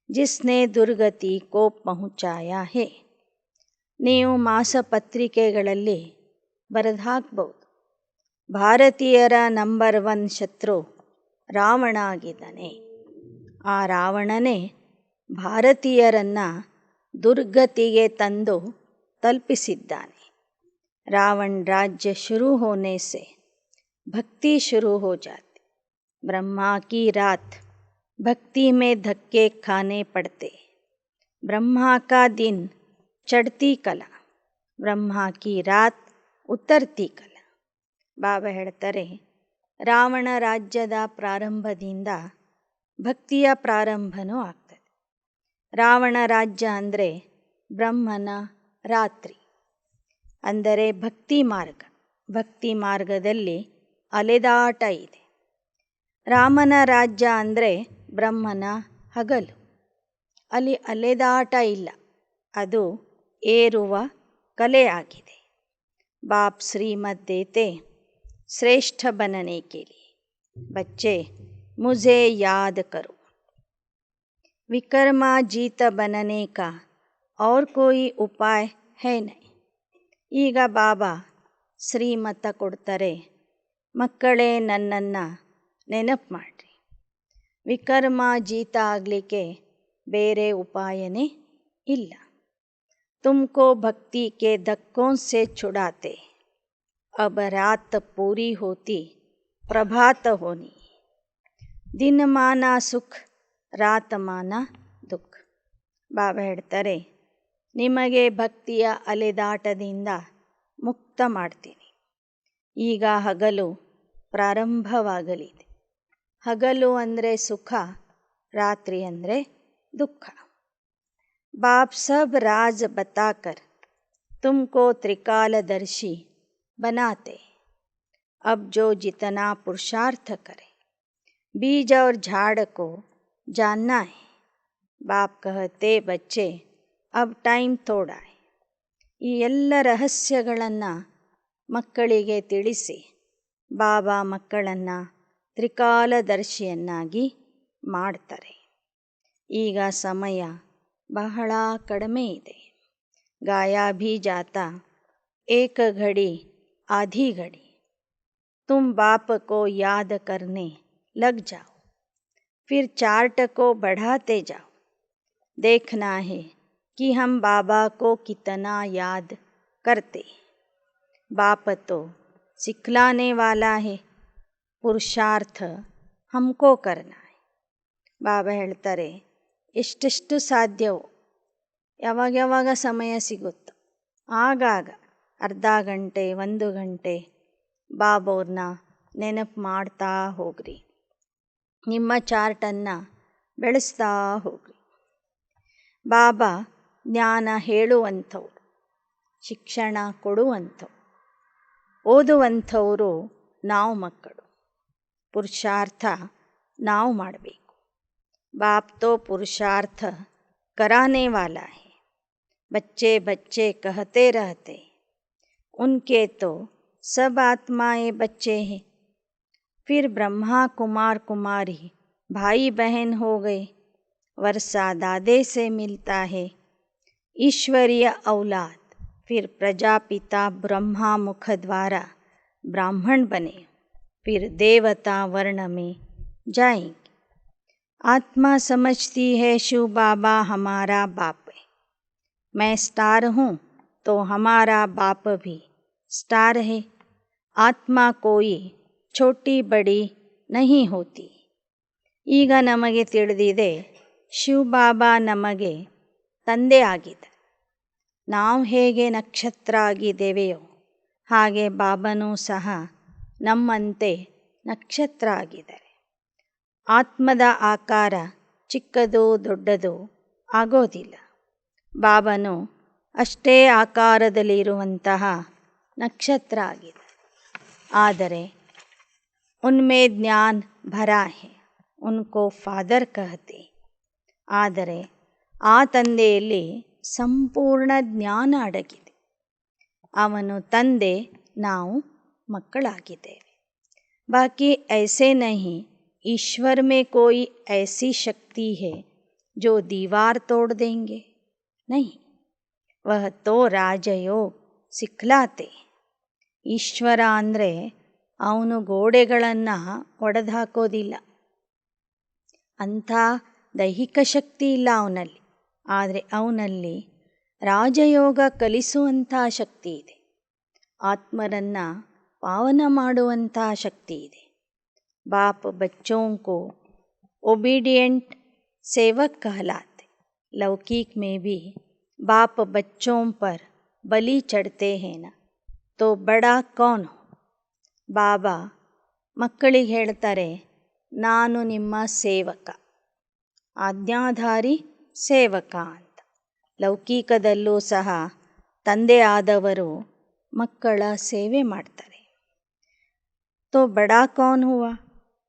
[SPEAKER 1] जिसने दुर्गति को पहुँचाया है. ನೀವು ಮಾಸಪತ್ರಿಕೆಗಳಲ್ಲಿ ಬರೆದು ಹಾಕ್ಬೋದು, ಭಾರತೀಯರ ನಂಬರ್ 1 ಶತ್ರು ರಾವಣ ಆಗಿದ್ದಾನೆ. ಆ ರಾವಣನೇ ಭಾರತೀಯರನ್ನು ದುರ್ಗತಿಗೆ ತಂದು ತಲುಪಿಸಿದ್ದಾನೆ. रावण राज्य शुरू होने से भक्ति शुरू हो जाती. ब्रह्मा की रात भक्ति में धक्के खाने पड़ते. ब्रह्मा का दिन चढ़ती कला, ब्रह्मा की रात उतरती कला. ಬಾಬಾ ಹೇಳ್ತಾರೆ, ರಾವಣ ರಾಜ್ಯದ ಪ್ರಾರಂಭದಿಂದ ಭಕ್ತಿಯ ಪ್ರಾರಂಭನೂ ಆಗ್ತದೆ. ರಾವಣ ರಾಜ್ಯ ಅಂದರೆ ಬ್ರಹ್ಮನ ರಾತ್ರಿ, ಅಂದರೆ ಭಕ್ತಿ ಮಾರ್ಗ. ಭಕ್ತಿ ಮಾರ್ಗದಲ್ಲಿ ಅಲೆದಾಟ ಇದೆ. ರಾಮನ ರಾಜ್ಯ ಅಂದರೆ ಬ್ರಹ್ಮನ ಹಗಲು, ಅಲ್ಲಿ ಅಲೆದಾಟ ಇಲ್ಲ, ಅದು ಏರುವ ಕಲೆಯಾಗಿದೆ. बाप श्रीमत देते श्रेष्ठ बनने के लिए, बच्चे मुझे याद करो. विक्रमाजीत बनने का और कोई उपाय है नहीं. ಈಗ ಬಾಬಾ ಶ್ರೀಮತ ಕೊಡ್ತಾರೆ, ಮಕ್ಕಳೇ ನನ್ನನ್ನು ನೆನಪು ಮಾಡಿರಿ. ವಿಕ್ರಮಾಜೀತ ಆಗಲಿಕ್ಕೆ ಬೇರೆ ಉಪಾಯನೇ ಇಲ್ಲ. तुमको भक्ति के धक्कों से छुड़ाते, अब रात पूरी होती प्रभात होनी. ದಿನಮಾನ ಸುಖ, ರಾತಮಾನ ದುಃಖ. ಬಾಬಾ ಹೇಳ್ತಾರೆ, ನಿಮಗೆ ಭಕ್ತಿಯ ಅಲೆದಾಟದಿಂದ ಮುಕ್ತ ಮಾಡ್ತೀನಿ. ಈಗ ಹಗಲು ಪ್ರಾರಂಭವಾಗಲಿದೆ. ಹಗಲು ಅಂದರೆ ಸುಖ, ರಾತ್ರಿ ಅಂದರೆ ದುಃಖ. बाप सब राज बताकर तुमको त्रिकालदर्शी बनाते. अब जो जितना पुरुषार्थ करे, बीज और झाड़ को जानना है. बाप कहते बच्चे अब टाइम थोड़ा है. ಈ ಎಲ್ಲ ರಹಸ್ಯಗಳನ್ನು ಮಕ್ಕಳಿಗೆ ತಿಳಿಸಿ ಬಾಬಾ ಮಕ್ಕಳನ್ನು ತ್ರಿಕಾಲದರ್ಶಿಯನ್ನಾಗಿ ಮಾಡ್ತಾರೆ. ಈಗ ಸಮಯ ಬಹಳ ಕಡಿಮೆ ಇದೆ. गाया भी जाता एक घड़ी आधी घड़ी. तुम बाप को याद करने लग जाओ, फिर चार्ट को बढ़ाते जाओ. देखना है कि हम बाबा को कितना याद करते. बाप तो सिखलाने वाला है, पुरुषार्थ हमको करना है. ಬಾಬಾ ಹೇಳ್ತಾರೆ, ಎಷ್ಟೆಷ್ಟು ಸಾಧ್ಯವೋ, ಯಾವಾಗ ಸಮಯ ಸಿಗುತ್ತೋ ಆಗಾಗ ಅರ್ಧ ಗಂಟೆ 1 ಗಂಟೆ ಬಾಬವ್ರನ್ನ ನೆನಪು ಮಾಡ್ತಾ ಹೋಗ್ರಿ. ನಿಮ್ಮ ಚಾರ್ಟನ್ನು ಬೆಳೆಸ್ತಾ ಹೋಗ್ರಿ. ಬಾಬಾ ಜ್ಞಾನ ಹೇಳುವಂಥವ್ರು, ಶಿಕ್ಷಣ ಕೊಡುವಂಥವ್ರು, ಓದುವಂಥವರು ನಾವು ಮಕ್ಕಳು. ಪುರುಷಾರ್ಥ ನಾವು ಮಾಡಬೇಕು. बाप तो पुरुषार्थ कराने वाला है. बच्चे बच्चे कहते रहते, उनके तो सब आत्माएं बच्चे हैं. फिर ब्रह्मा कुमार कुमारी भाई बहन हो गए. वर्षा दादे से मिलता है. ईश्वरीय औलाद. फिर प्रजापिता ब्रह्मा मुख द्वारा ब्राह्मण बने. फिर देवता वर्ण में जाएंगे. आत्मा समझती है शिव बाबा हमारा बाप है. मैं स्टार हूँ तो हमारा बाप भी स्टार है. आत्मा कोई छोटी बड़ी नहीं होती. ಈಗ ನಮಗೆ ತಿಳಿದಿದೆ, ಶಿವಬಾಬಾ ನಮಗೆ ತಂದೆ ಆಗಿದ್ದಾರೆ. ನಾವು ಹೇಗೆ ನಕ್ಷತ್ರ ಆಗಿದ್ದೇವೆಯೋ ಹಾಗೆ ಬಾಬನೂ ಸಹ ನಮ್ಮಂತೆ ನಕ್ಷತ್ರ ಆಗಿದ್ದಾರೆ. ಆತ್ಮದ ಆಕಾರ ಚಿಕ್ಕದು ದೊಡ್ಡದು ಆಗೋದಿಲ್ಲ. ಬಾಬನು ಅಷ್ಟೇ ಆಕಾರದಲ್ಲಿರುವಂತಹ ನಕ್ಷತ್ರ ಆಗಿದೆ. ಆದರೆ ಉನ್ಮೇ ಜ್ಞಾನ ಭರಾ ಹೈ, ಉನ್ಕೋ ಫಾದರ್ ಕಹತೆ. ಆದರೆ ಆ ತಂದೆಯಲ್ಲಿ ಸಂಪೂರ್ಣ ಜ್ಞಾನ ಅಡಗಿದೆ. ಅವನು ತಂದೆ, ನಾವು ಮಕ್ಕಳಾಗಿದ್ದೇವೆ. ಬಾಕಿ ಐಸೆ ನಹಿ, ईश्वर में कोई ऐसी शक्ति है जो दीवार तोड़ देंगे, नहीं. वह तो राजयोग सिखलाते. ಈಶ್ವರ ಅಂದರೆ ಅವನು ಗೋಡೆಗಳನ್ನು ಒಡೆದು ಹಾಕೋದಿಲ್ಲ. ಅಂಥ ದೈಹಿಕ ಶಕ್ತಿ ಇಲ್ಲ ಅವನಲ್ಲಿ. ಆದರೆ ಅವನಲ್ಲಿ ರಾಜಯೋಗ ಕಲಿಸುವಂಥ ಶಕ್ತಿ ಇದೆ. ಆತ್ಮರನ್ನು ಪಾವನ ಮಾಡುವಂಥ ಶಕ್ತಿ ಇದೆ. बाप बच्चों को ओबीडियंट सेवक कहलाते. लौकिक में भी बाप बच्चों पर बलि चढ़ते हैं ना, तो बड़ा कौन हो. ಬಾಬಾ ಮಕ್ಕಳಿಗೆ ಹೇಳ್ತಾರೆ, ನಾನು ನಿಮ್ಮ ಸೇವಕ, ಆಜ್ಞಾಧಾರಿ ಸೇವಕ ಅಂತ. ಲೌಕಿಕದಲ್ಲೂ ಸಹ ತಂದೆ ಆದವರು ಮಕ್ಕಳ ಸೇವೆ ಮಾಡ್ತಾರೆ. ತೋ ಬಡಾ ಕೌನ್ ಹುವಾ,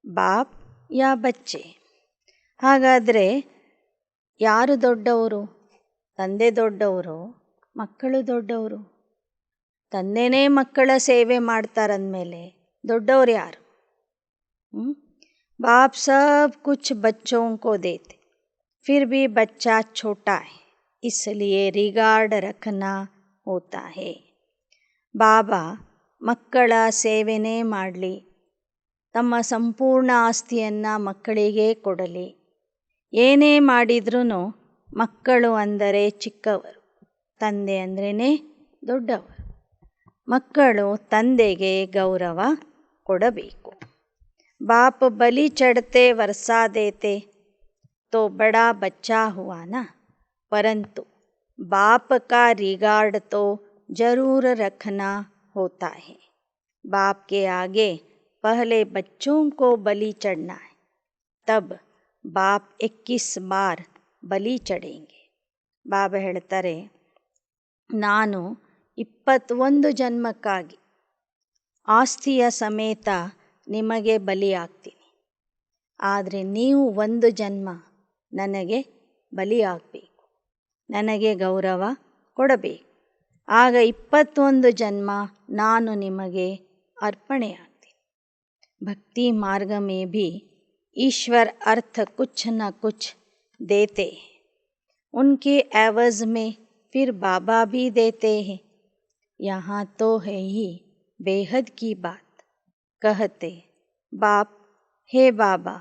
[SPEAKER 1] ಬಾಪ್ ಯಾ ಬಚ್ಚೆ? ಹಾಗಾದರೆ ಯಾರು ದೊಡ್ಡವರು? ತಂದೆ ದೊಡ್ಡವರು, ಮಕ್ಕಳು ದೊಡ್ಡವರು. ತಂದೆನೇ ಮಕ್ಕಳ ಸೇವೆ ಮಾಡ್ತಾರಂದಮೇಲೆ ದೊಡ್ಡವರು ಯಾರು? ಬಾಪ್ ಸಬ್ ಕುछ बच्चों को देते, फिर भी बच्चा छोटा है, इसलिए रिगार्ड रखना होता है. ಬಾಬಾ ಮಕ್ಕಳ ಸೇವೆನೇ ಮಾಡಲಿ, ತಮ್ಮ ಸಂಪೂರ್ಣ ಆಸ್ತಿಯನ್ನು ಮಕ್ಕಳಿಗೆ ಕೊಡಲಿ. ಏನೇ ಮಾಡಿದ್ರೂ ಮಕ್ಕಳು ಅಂದರೆ ಚಿಕ್ಕವರು, ತಂದೆ ಅಂದ್ರೇ ದೊಡ್ಡವರು. ಮಕ್ಕಳು ತಂದೆಗೆ ಗೌರವ ಕೊಡಬೇಕು. ಬಾಪ್ ಬಲಿ ಚढ़ते वर्षा देते तो बड़ा बच्चा हुआ ना, परंतु बाप का रिगार्ड तो जरूर रखना होता है. बाप के आगे पहले बच्चों को बलि चढ़ना है, तब बाप 21 बार ಬಲಿ ಚढ़ेंगे. ಬಾಬಾ ಹೇಳ್ತಾರೆ, ನಾನು 21 ಜನ್ಮಕ್ಕಾಗಿ ಆಸ್ತಿಯ ಸಮೇತ ನಿಮಗೆ ಬಲಿ ಆಗ್ತೀನಿ. ಆದರೆ ನೀವು 1 ಜನ್ಮ ನನಗೆ ಬಲಿ ಆಗಬೇಕು, ನನಗೆ ಗೌರವ ಕೊಡಬೇಕು. ಆಗ 21 ಜನ್ಮ ನಾನು ನಿಮಗೆ ಅರ್ಪಣೆ ಆಗ್ತೀನಿ. ಭಕ್ತಿ ಮಾರ್ಗ ಮೇ ಭಿ ईश्वर अर्थ कुछ न कुछ देते हैं, उनके एवज में फिर बाबा भी देते हैं. यहाँ तो है ही बेहद की बात. कहते बाप, हे बाबा,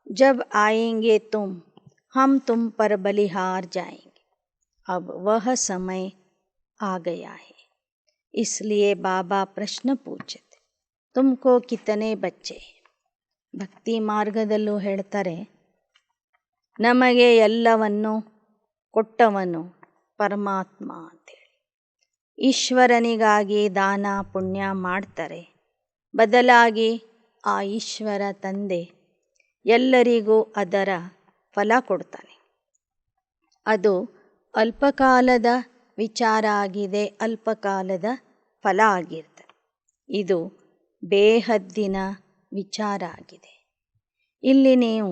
[SPEAKER 1] जब आएंगे तुम, हम तुम पर बलिहार जाएंगे. अब वह समय आ गया है. इसलिए बाबा प्रश्न पूछते, तुमको कितने बच्चे? ಭಕ್ತಿ ಮಾರ್ಗದಲ್ಲೂ ಹೇಳ್ತಾರೆ, ನಮಗೆ ಎಲ್ಲವನ್ನು ಕೊಟ್ಟವನು ಪರಮಾತ್ಮ ಅಂತೇಳಿ. ಈಶ್ವರನಿಗಾಗಿ ದಾನ ಪುಣ್ಯ ಮಾಡ್ತಾರೆ, ಬದಲಾಗಿ ಆ ಈಶ್ವರ ತಂದೆ ಎಲ್ಲರಿಗೂ ಅದರ ಫಲ ಕೊಡ್ತಾನೆ. ಅದು ಅಲ್ಪಕಾಲದ ವಿಚಾರ ಆಗಿದೆ, ಅಲ್ಪಕಾಲದ ಫಲ ಆಗಿರ್ತದೆ. ಇದು ಬೇಹದ್ದಿನ ವಿಚಾರ ಆಗಿದೆ. ಇಲ್ಲಿ ನೀವು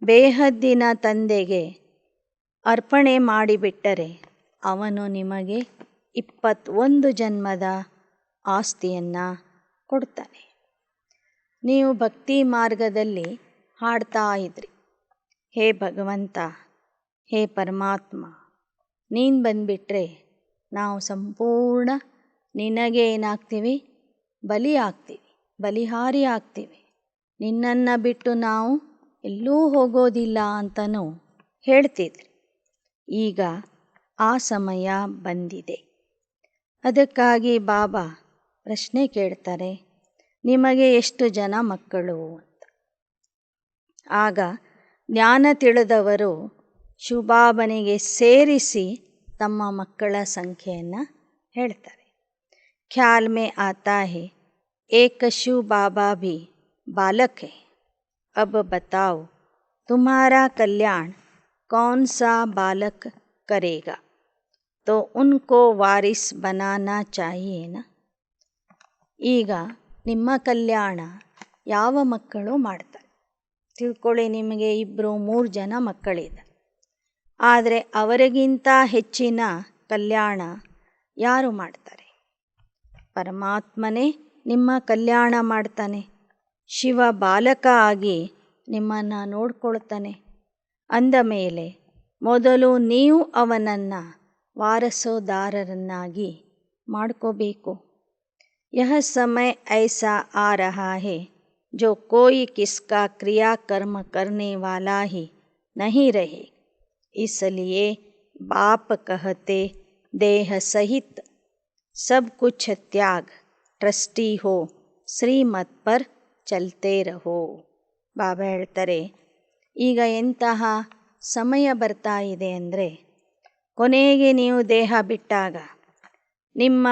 [SPEAKER 1] ಬೇಹದ್ದಿನ ತಂದೆಗೆ ಅರ್ಪಣೆ ಮಾಡಿಬಿಟ್ಟರೆ ಅವನು ನಿಮಗೆ 21 ಜನ್ಮದ ಆಸ್ತಿಯನ್ನು ಕೊಡ್ತಾನೆ. ನೀವು ಭಕ್ತಿ ಮಾರ್ಗದಲ್ಲಿ ಹಾಡ್ತಾ ಇದ್ರಿ, ಹೇ ಭಗವಂತ, ಹೇ ಪರಮಾತ್ಮ, ನೀನು ಬಂದುಬಿಟ್ರೆ ನಾವು ಸಂಪೂರ್ಣ ನಿನಗೆ ಏನಾಗ್ತೀವಿ? ಬಲಿ ಆಗ್ತೀವಿ, ಬಲಿಹಾರಿ ಆಗ್ತೀವಿ. ನಿನ್ನನ್ನು ಬಿಟ್ಟು ನಾವು ಎಲ್ಲೂ ಹೋಗೋದಿಲ್ಲ ಅಂತಲೂ ಹೇಳ್ತಿದ್ರಿ. ಈಗ ಆ ಸಮಯ ಬಂದಿದೆ. ಅದಕ್ಕಾಗಿ ಬಾಬಾ ಪ್ರಶ್ನೆ ಕೇಳ್ತಾರೆ, ನಿಮಗೆ ಎಷ್ಟು ಜನ ಮಕ್ಕಳು ಅಂತ. ಆಗ ಜ್ಞಾನ ತಿಳಿದವರು ಶಿವಬಾಬನಿಗೆ ಸೇರಿಸಿ ತಮ್ಮ ಮಕ್ಕಳ ಸಂಖ್ಯೆಯನ್ನು ಹೇಳ್ತಾರೆ. ಖ್ಯಾಲ್ ಮೇ ಆತಾ ಹೈ ಏಕ ಶಿವ ಬಾಬಾ ಭಿ बालक है. अब बताओ तुम्हारा कल्याण कौन सा बालक करेगा, तो उनको वारिस बनाना चाहिए ना. ಈಗ ನಿಮ್ಮ ಕಲ್ಯಾಣ ಯಾವ ಮಕ್ಕಳು ಮಾಡ್ತಾರೆ? ತಿಳ್ಕೊಳ್ಳಿ, ನಿಮಗೆ 2-3 ಜನ ಮಕ್ಕಳಿದೆ. ಆದರೆ ಅವರಿಗಿಂತ ಹೆಚ್ಚಿನ ಕಲ್ಯಾಣ ಯಾರು ಮಾಡ್ತಾರೆ? ಪರಮಾತ್ಮನೇ ನಿಮ್ಮ ಕಲ್ಯಾಣ ಮಾಡ್ತಾನೆ. ಶಿವ ಬಾಲಕ ಆಗಿ ನಿಮ್ಮನ್ನು ನೋಡ್ಕೊಳ್ತಾನೆ. ಅಂದ ಮೇಲೆ ಮೊದಲು ನೀವು ಅವನನ್ನು ವಾರಸುದಾರರನ್ನಾಗಿ ಮಾಡ್ಕೋಬೇಕು. ಯಹ ಸಮಯ ಐಸಾ ಆ ರಹಾ ಹೈ ಜೋ ಕೋಯಿ ಕಿಸ್ಕಾ ಕ್ರಿಯಾ ಕರ್ಮ ಕರ್ನೆ ವಾಲಾ ಹಿ ನಹೀ ರಹೆ. इसलिए बाप कहते देह सहित सब कुछ त्याग, ट्रस्टी हो, ಶ್ರೀಮತ್ ಪರ್ ಚಲ್ತೇ ರಹೋ. ಬಾಬಾ ಹೇಳ್ತಾರೆ, ಈಗ ಎಂತಹ ಸಮಯ ಬರ್ತಾ ಇದೆ ಅಂದರೆ, ಕೊನೆಗೆ ನೀವು ದೇಹ ಬಿಟ್ಟಾಗ ನಿಮ್ಮ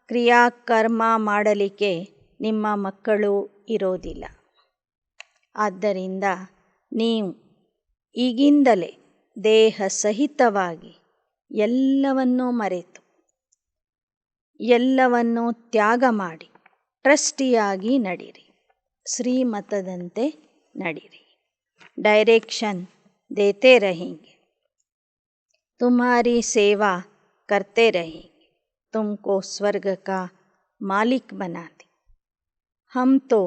[SPEAKER 1] ಕ್ರಿಯಾಕರ್ಮ ಮಾಡಲಿಕ್ಕೆ ನಿಮ್ಮ ಮಕ್ಕಳು ಇರೋದಿಲ್ಲ. ಆದ್ದರಿಂದ ನೀವು ಈಗಿಂದಲೇ ದೇಹ ಸಹಿತವಾಗಿ ಎಲ್ಲವನ್ನೂ ಮರೆತು ಎಲ್ಲವನ್ನೂ ತ್ಯಾಗ ಮಾಡಿ ಟ್ರಸ್ಟಿಯಾಗಿ ನಡೀರಿ. ಶ್ರೀಮತದಂತೆ ನಡೀರಿ. डायरेक्शन देते रहेंगे, तुम्हारी सेवा करते रहेंगे, तुमको स्वर्ग का मालिक बना दे. हम तो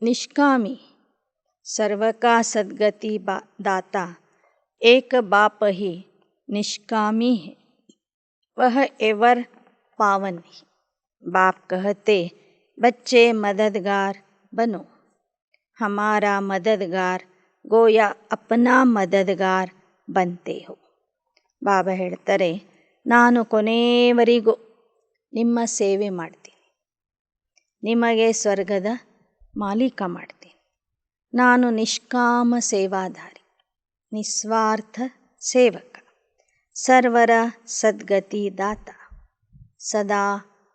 [SPEAKER 1] निष्कामी, सर्व का सद्गति दाता एक बाप ही निष्कामी है, वह एवर पावन है. बाप कहते बच्चे मददगार बनो. हमारा मददगार ಗೋಯಾ ಅಪ್ನಾ ಮದದ್ಗಾರ್ ಬಂತೆ ಹೋ. ಬಾಬಾ ಹೇಳ್ತಾರೆ, ನಾನು ಕೊನೆಯವರೆಗೂ ನಿಮ್ಮ ಸೇವೆ ಮಾಡ್ತೀನಿ, ನಿಮಗೆ ಸ್ವರ್ಗದ ಮಾಲೀಕ ಮಾಡ್ತೀನಿ. ನಾನು ನಿಷ್ಕಾಮ ಸೇವಾಧಾರಿ, ನಿಸ್ವಾರ್ಥ ಸೇವಕ, ಸರ್ವರ ಸದ್ಗತಿ ದಾತ, ಸದಾ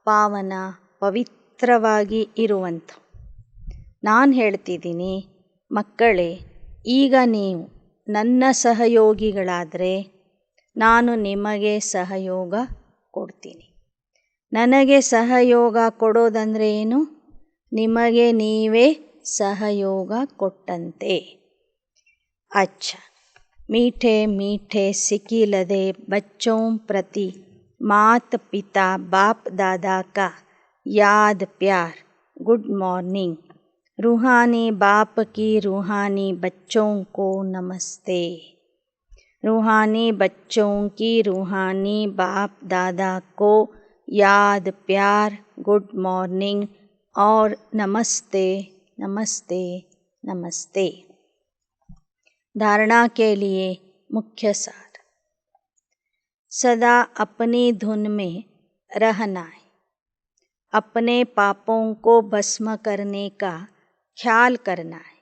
[SPEAKER 1] ಪಾವನ ಪವಿತ್ರವಾಗಿ ಇರುವಂಥ. ನಾನು ಹೇಳ್ತಿದ್ದೀನಿ, ಮಕ್ಕಳೇ, ಈಗ ನೀವು ನನ್ನ ಸಹಯೋಗಿಗಳಾದರೆ ನಾನು ನಿಮಗೆ ಸಹಯೋಗ ಕೊಡ್ತೀನಿ. ನನಗೆ ಸಹಯೋಗ ಕೊಡೋದಂದರೆ ಏನು? ನಿಮಗೆ ನೀವೇ ಸಹಯೋಗ ಕೊಟ್ಟಂತೆ. अच्छा, मीठे मीठे सिकिलदे बच्चों प्रति मात पिता बाप दादा का याद प्यार. Good morning. रूहानी बाप की रूहानी बच्चों को नमस्ते. रूहानी बच्चों की रूहानी बाप दादा को याद प्यार, गुड मॉर्निंग और नमस्ते नमस्ते नमस्ते. धारणा के लिए मुख्य सार. सदा अपनी धुन में रहना है. अपने पापों को भस्म करने का ख्याल करना है.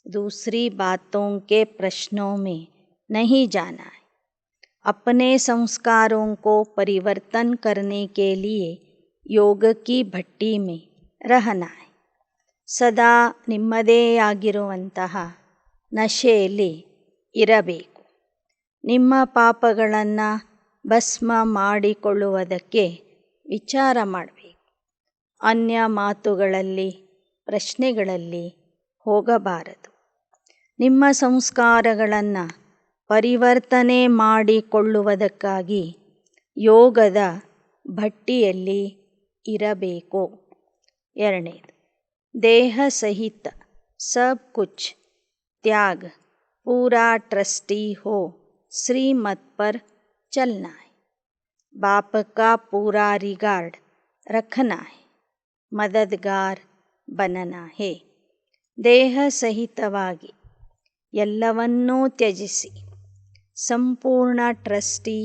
[SPEAKER 1] दूसरी बातों के प्रश्नों में नहीं जाना है. अपने संस्कारों को परिवर्तन करने के लिए योग की भट्टी में रहना है. ಸದಾ ನಿಮ್ಮದೇ ಆಗಿರುವಂತಹ ನಶೆಯಲ್ಲಿ ಇರಬೇಕು. ನಿಮ್ಮ ಪಾಪಗಳನ್ನು ಭಸ್ಮ ಮಾಡಿಕೊಳ್ಳುವುದಕ್ಕೆ ವಿಚಾರ ಮಾಡಬೇಕು. ಅನ್ಯ ಮಾತುಗಳಲ್ಲಿ ಪ್ರಶ್ನೆಗಳಲ್ಲಿ ಹೋಗಬಾರದು. ನಿಮ್ಮ ಸಂಸ್ಕಾರಗಳನ್ನು ಪರಿವರ್ತನೆ ಮಾಡಿಕೊಳ್ಳುವುದಕ್ಕಾಗಿ ಯೋಗದ ಭಟ್ಟಿಯಲ್ಲಿ ಇರಬೇಕು. ಎರಡನೇದು, ದೇಹ ಸಹಿತ ಸಬ್ ಕುಚ್ त्याग पूरा ट्रस्टी हो श्रीमत पर चलना है. बाप का पूरा रिगार्ड रखना है. मददगार बनना है. ದೇಹ ಸಹಿತವಾಗಿ ಎಲ್ಲವನ್ನೂ ತ್ಯಜಿಸಿ ಸಂಪೂರ್ಣ ಟ್ರಸ್ಟಿ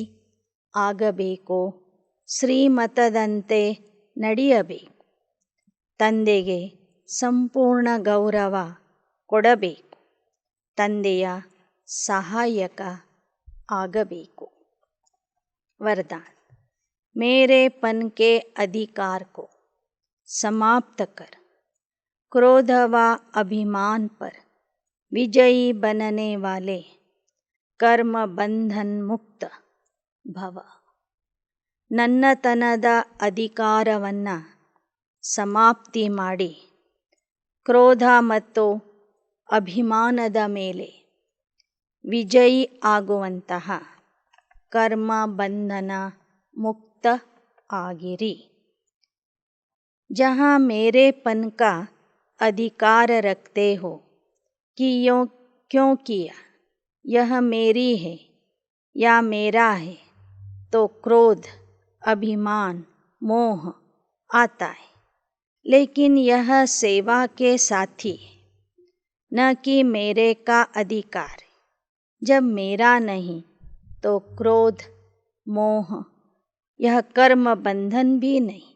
[SPEAKER 1] ಆಗಬೇಕು. ಶ್ರೀಮತದಂತೆ ನಡೆಯಬೇಕು. ತಂದೆಗೆ ಸಂಪೂರ್ಣ ಗೌರವ ಕೊಡಬೇಕು. ತಂದೆಯ ಸಹಾಯಕ ಆಗಬೇಕು. वरदान. मेरे पन के अधिकार को समाप्त कर क्रोध व अभिमान पर विजयी बनने वाले कर्म बंधन मुक्त भव. ನನ್ನತನದ ಅಧಿಕಾರವನ್ನು ಸಮಾಪ್ತಿ ಮಾಡಿ ಕ್ರೋಧ ಮತ್ತು ಅಭಿಮಾನದ ಮೇಲೆ ವಿಜಯಿ ಆಗುವಂತಹ ಕರ್ಮ ಬಂಧನ ಮುಕ್ತ ಆಗಿರಿ. जहाँ मेरे पन का अधिकार रखते हो कि क्यों किया, यह मेरी है या मेरा है, तो क्रोध अभिमान मोह आता है. लेकिन यह सेवा के साथी है, न कि मेरे का अधिकार है. जब मेरा नहीं तो क्रोध मोह, यह कर्म बंधन भी नहीं.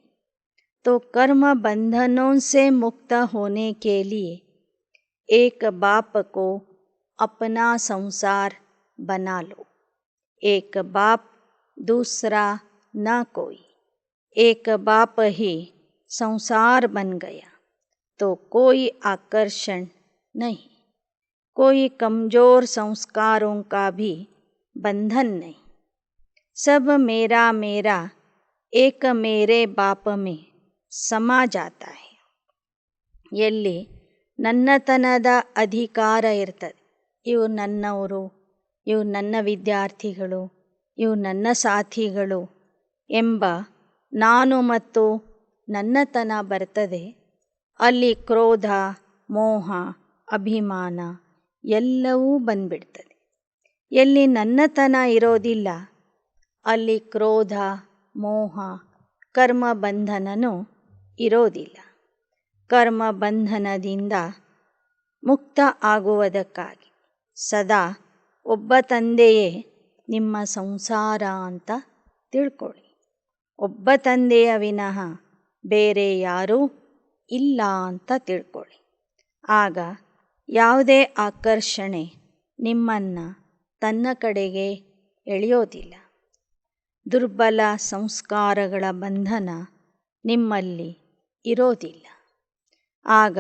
[SPEAKER 1] तो कर्म बंधनों से मुक्त होने के लिए एक बाप को अपना संसार बना लो. एक बाप दूसरा न कोई. एक बाप ही संसार बन गया तो कोई आकर्षण नहीं. कोई कमज़ोर संस्कारों का भी बंधन नहीं। सब मेरा मेरा एक मेरे बाप में ಸಮ ಜಾತಾ ಹೈ. ಎಲ್ಲಿ ನನ್ನತನದ ಅಧಿಕಾರ ಇರ್ತದೆ, ಇವು ನನ್ನವರು, ಇವು ನನ್ನ ವಿದ್ಯಾರ್ಥಿಗಳು, ಇವು ನನ್ನ ಸಾಥಿಗಳು ಎಂಬ ನಾನು ಮತ್ತು ನನ್ನತನ ಬರ್ತದೆ, ಅಲ್ಲಿ ಕ್ರೋಧ, ಮೋಹ, ಅಭಿಮಾನ ಎಲ್ಲವೂ ಬಂದ್ಬಿಡ್ತದೆ. ಎಲ್ಲಿ ನನ್ನತನ ಇರೋದಿಲ್ಲ ಅಲ್ಲಿ ಕ್ರೋಧ, ಮೋಹ, ಕರ್ಮ ಬಂಧನನೂ ಇರೋದಿಲ್ಲ. ಕರ್ಮ ಬಂಧನದಿಂದ ಮುಕ್ತ ಆಗುವುದಕ್ಕಾಗಿ ಸದಾ ಒಬ್ಬ ತಂದೆಯೇ ನಿಮ್ಮ ಸಂಸಾರ ಅಂತ ತಿಳ್ಕೊಳ್ಳಿ. ಒಬ್ಬ ತಂದೆಯ ವಿನಃ ಬೇರೆ ಯಾರೂ ಇಲ್ಲ ಅಂತ ತಿಳ್ಕೊಳ್ಳಿ. ಆಗ ಯಾವುದೇ ಆಕರ್ಷಣೆ ನಿಮ್ಮನ್ನು ತನ್ನ ಕಡೆಗೆ ಎಳೆಯೋದಿಲ್ಲ. ದುರ್ಬಲ ಸಂಸ್ಕಾರಗಳ ಬಂಧನ ನಿಮ್ಮಲ್ಲಿ ಇರೋದಿಲ್ಲ. ಆಗ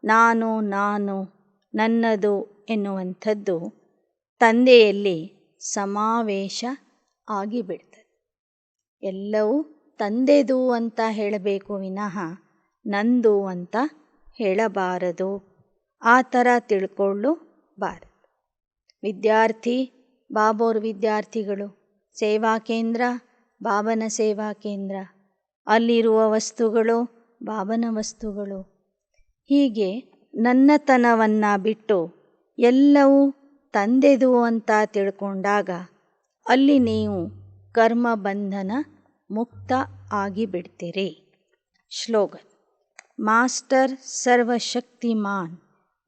[SPEAKER 1] ನಾನು ನಾನು ನನ್ನದು ಎನ್ನುವಂಥದ್ದು ತಂದೆಯಲ್ಲಿ ಸಮಾವೇಶ ಆಗಿಬಿಡ್ತದೆ. ಎಲ್ಲವೂ ತಂದೆದು ಅಂತ ಹೇಳಬೇಕು ವಿನಃ ನಂದು ಅಂತ ಹೇಳಬಾರದು. ಆ ಥರ ತಿಳ್ಕೊಳ್ಳಬಾರದು. ವಿದ್ಯಾರ್ಥಿ ಬಾಬೋರ್ ವಿದ್ಯಾರ್ಥಿಗಳು, ಸೇವಾ ಕೇಂದ್ರ ಬಾಬನ ಸೇವಾ ಕೇಂದ್ರ, ಅಲ್ಲಿರುವ ವಸ್ತುಗಳು ಬಾಬನ ವಸ್ತುಗಳು. ಹೀಗೆ ನನ್ನತನವನ್ನು ಬಿಟ್ಟು ಎಲ್ಲವೂ ತಂದೆದು ಅಂತ ತಿಳ್ಕೊಂಡಾಗ ಅಲ್ಲಿ ನೀವು ಕರ್ಮ ಬಂಧನ ಮುಕ್ತ ಆಗಿಬಿಡ್ತೀರಿ. ಶ್ಲೋಗನ್. ಮಾಸ್ಟರ್ ಸರ್ವಶಕ್ತಿಮಾನ್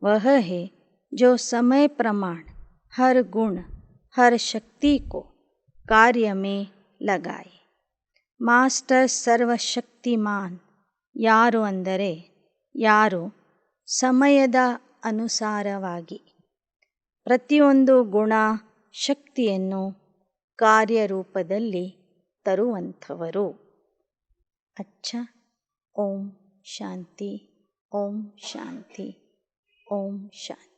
[SPEAKER 1] ವಹ ಹೈ जो समय प्रमाण हर गुण हर शक्ति को कार्य में लगाए. ಮಾಸ್ಟರ್ ಸರ್ವಶಕ್ತಿಮಾನ್ ಯಾರು ಅಂದರೆ ಯಾರು ಸಮಯದ ಅನುಸಾರವಾಗಿ ಪ್ರತಿಯೊಂದು ಗುಣ ಶಕ್ತಿಯನ್ನು ಕಾರ್ಯರೂಪದಲ್ಲಿ ತರುವಂಥವರು. ಅಚ್ಚ. ಓಂ ಶಾಂತಿ, ಓಂ ಶಾಂತಿ, ಓಂ ಶಾಂತಿ.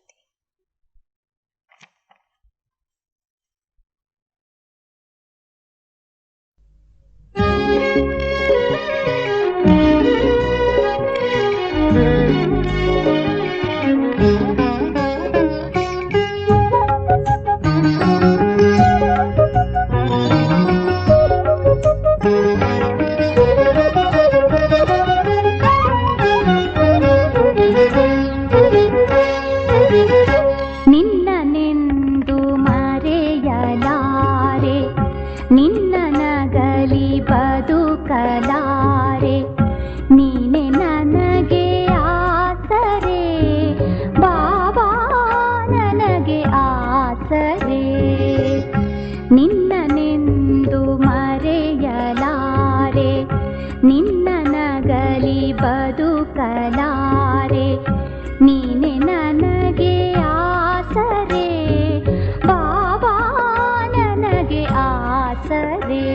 [SPEAKER 2] ನಿನ್ನನೆಂದು ಮರೆಯಲಾರೆ, ನಿನ್ನ ನಗಲಿ ಬದುಕಲಾರೆ, ನೀನೆ ನನಗೆ ಆಸರೆ, ಬಾಬಾ ನನಗೆ ಆಸರೆ. ನಿನ್ನನೆಂದು ಮರೆಯಲಾರೆ, ನಿನ್ನ ನಗಲಿ ಬದುಕಲಾರೆ, ನೀನೆ ನನಗೆ ಆಸರೆ, ಬಾಬಾ ನನಗೆ ಆಸರೆ.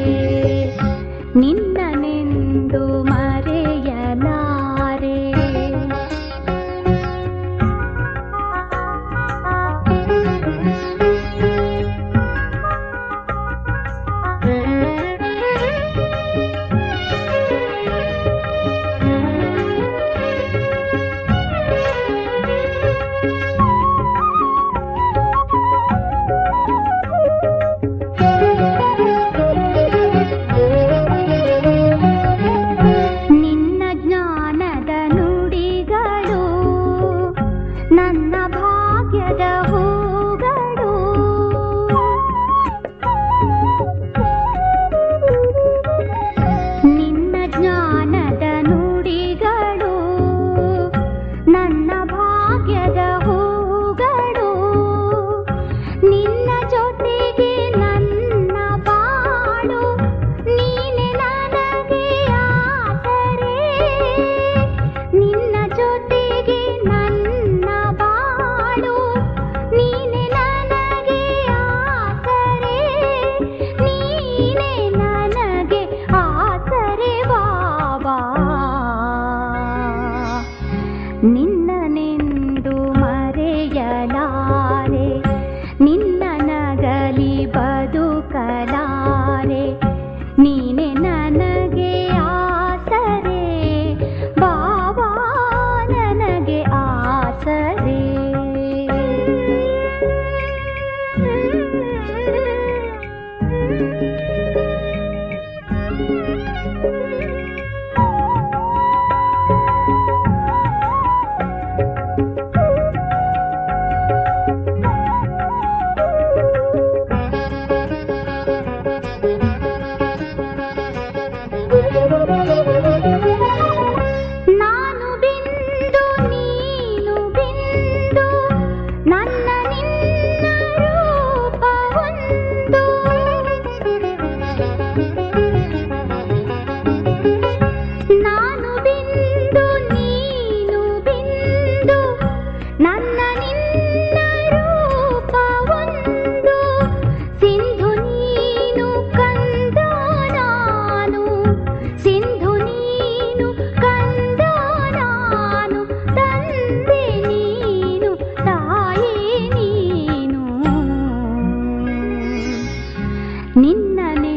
[SPEAKER 2] ನಿನ್ನನೆಂದು ಮರೆಯಲಾರೆ. ನಿನ್ನನೆ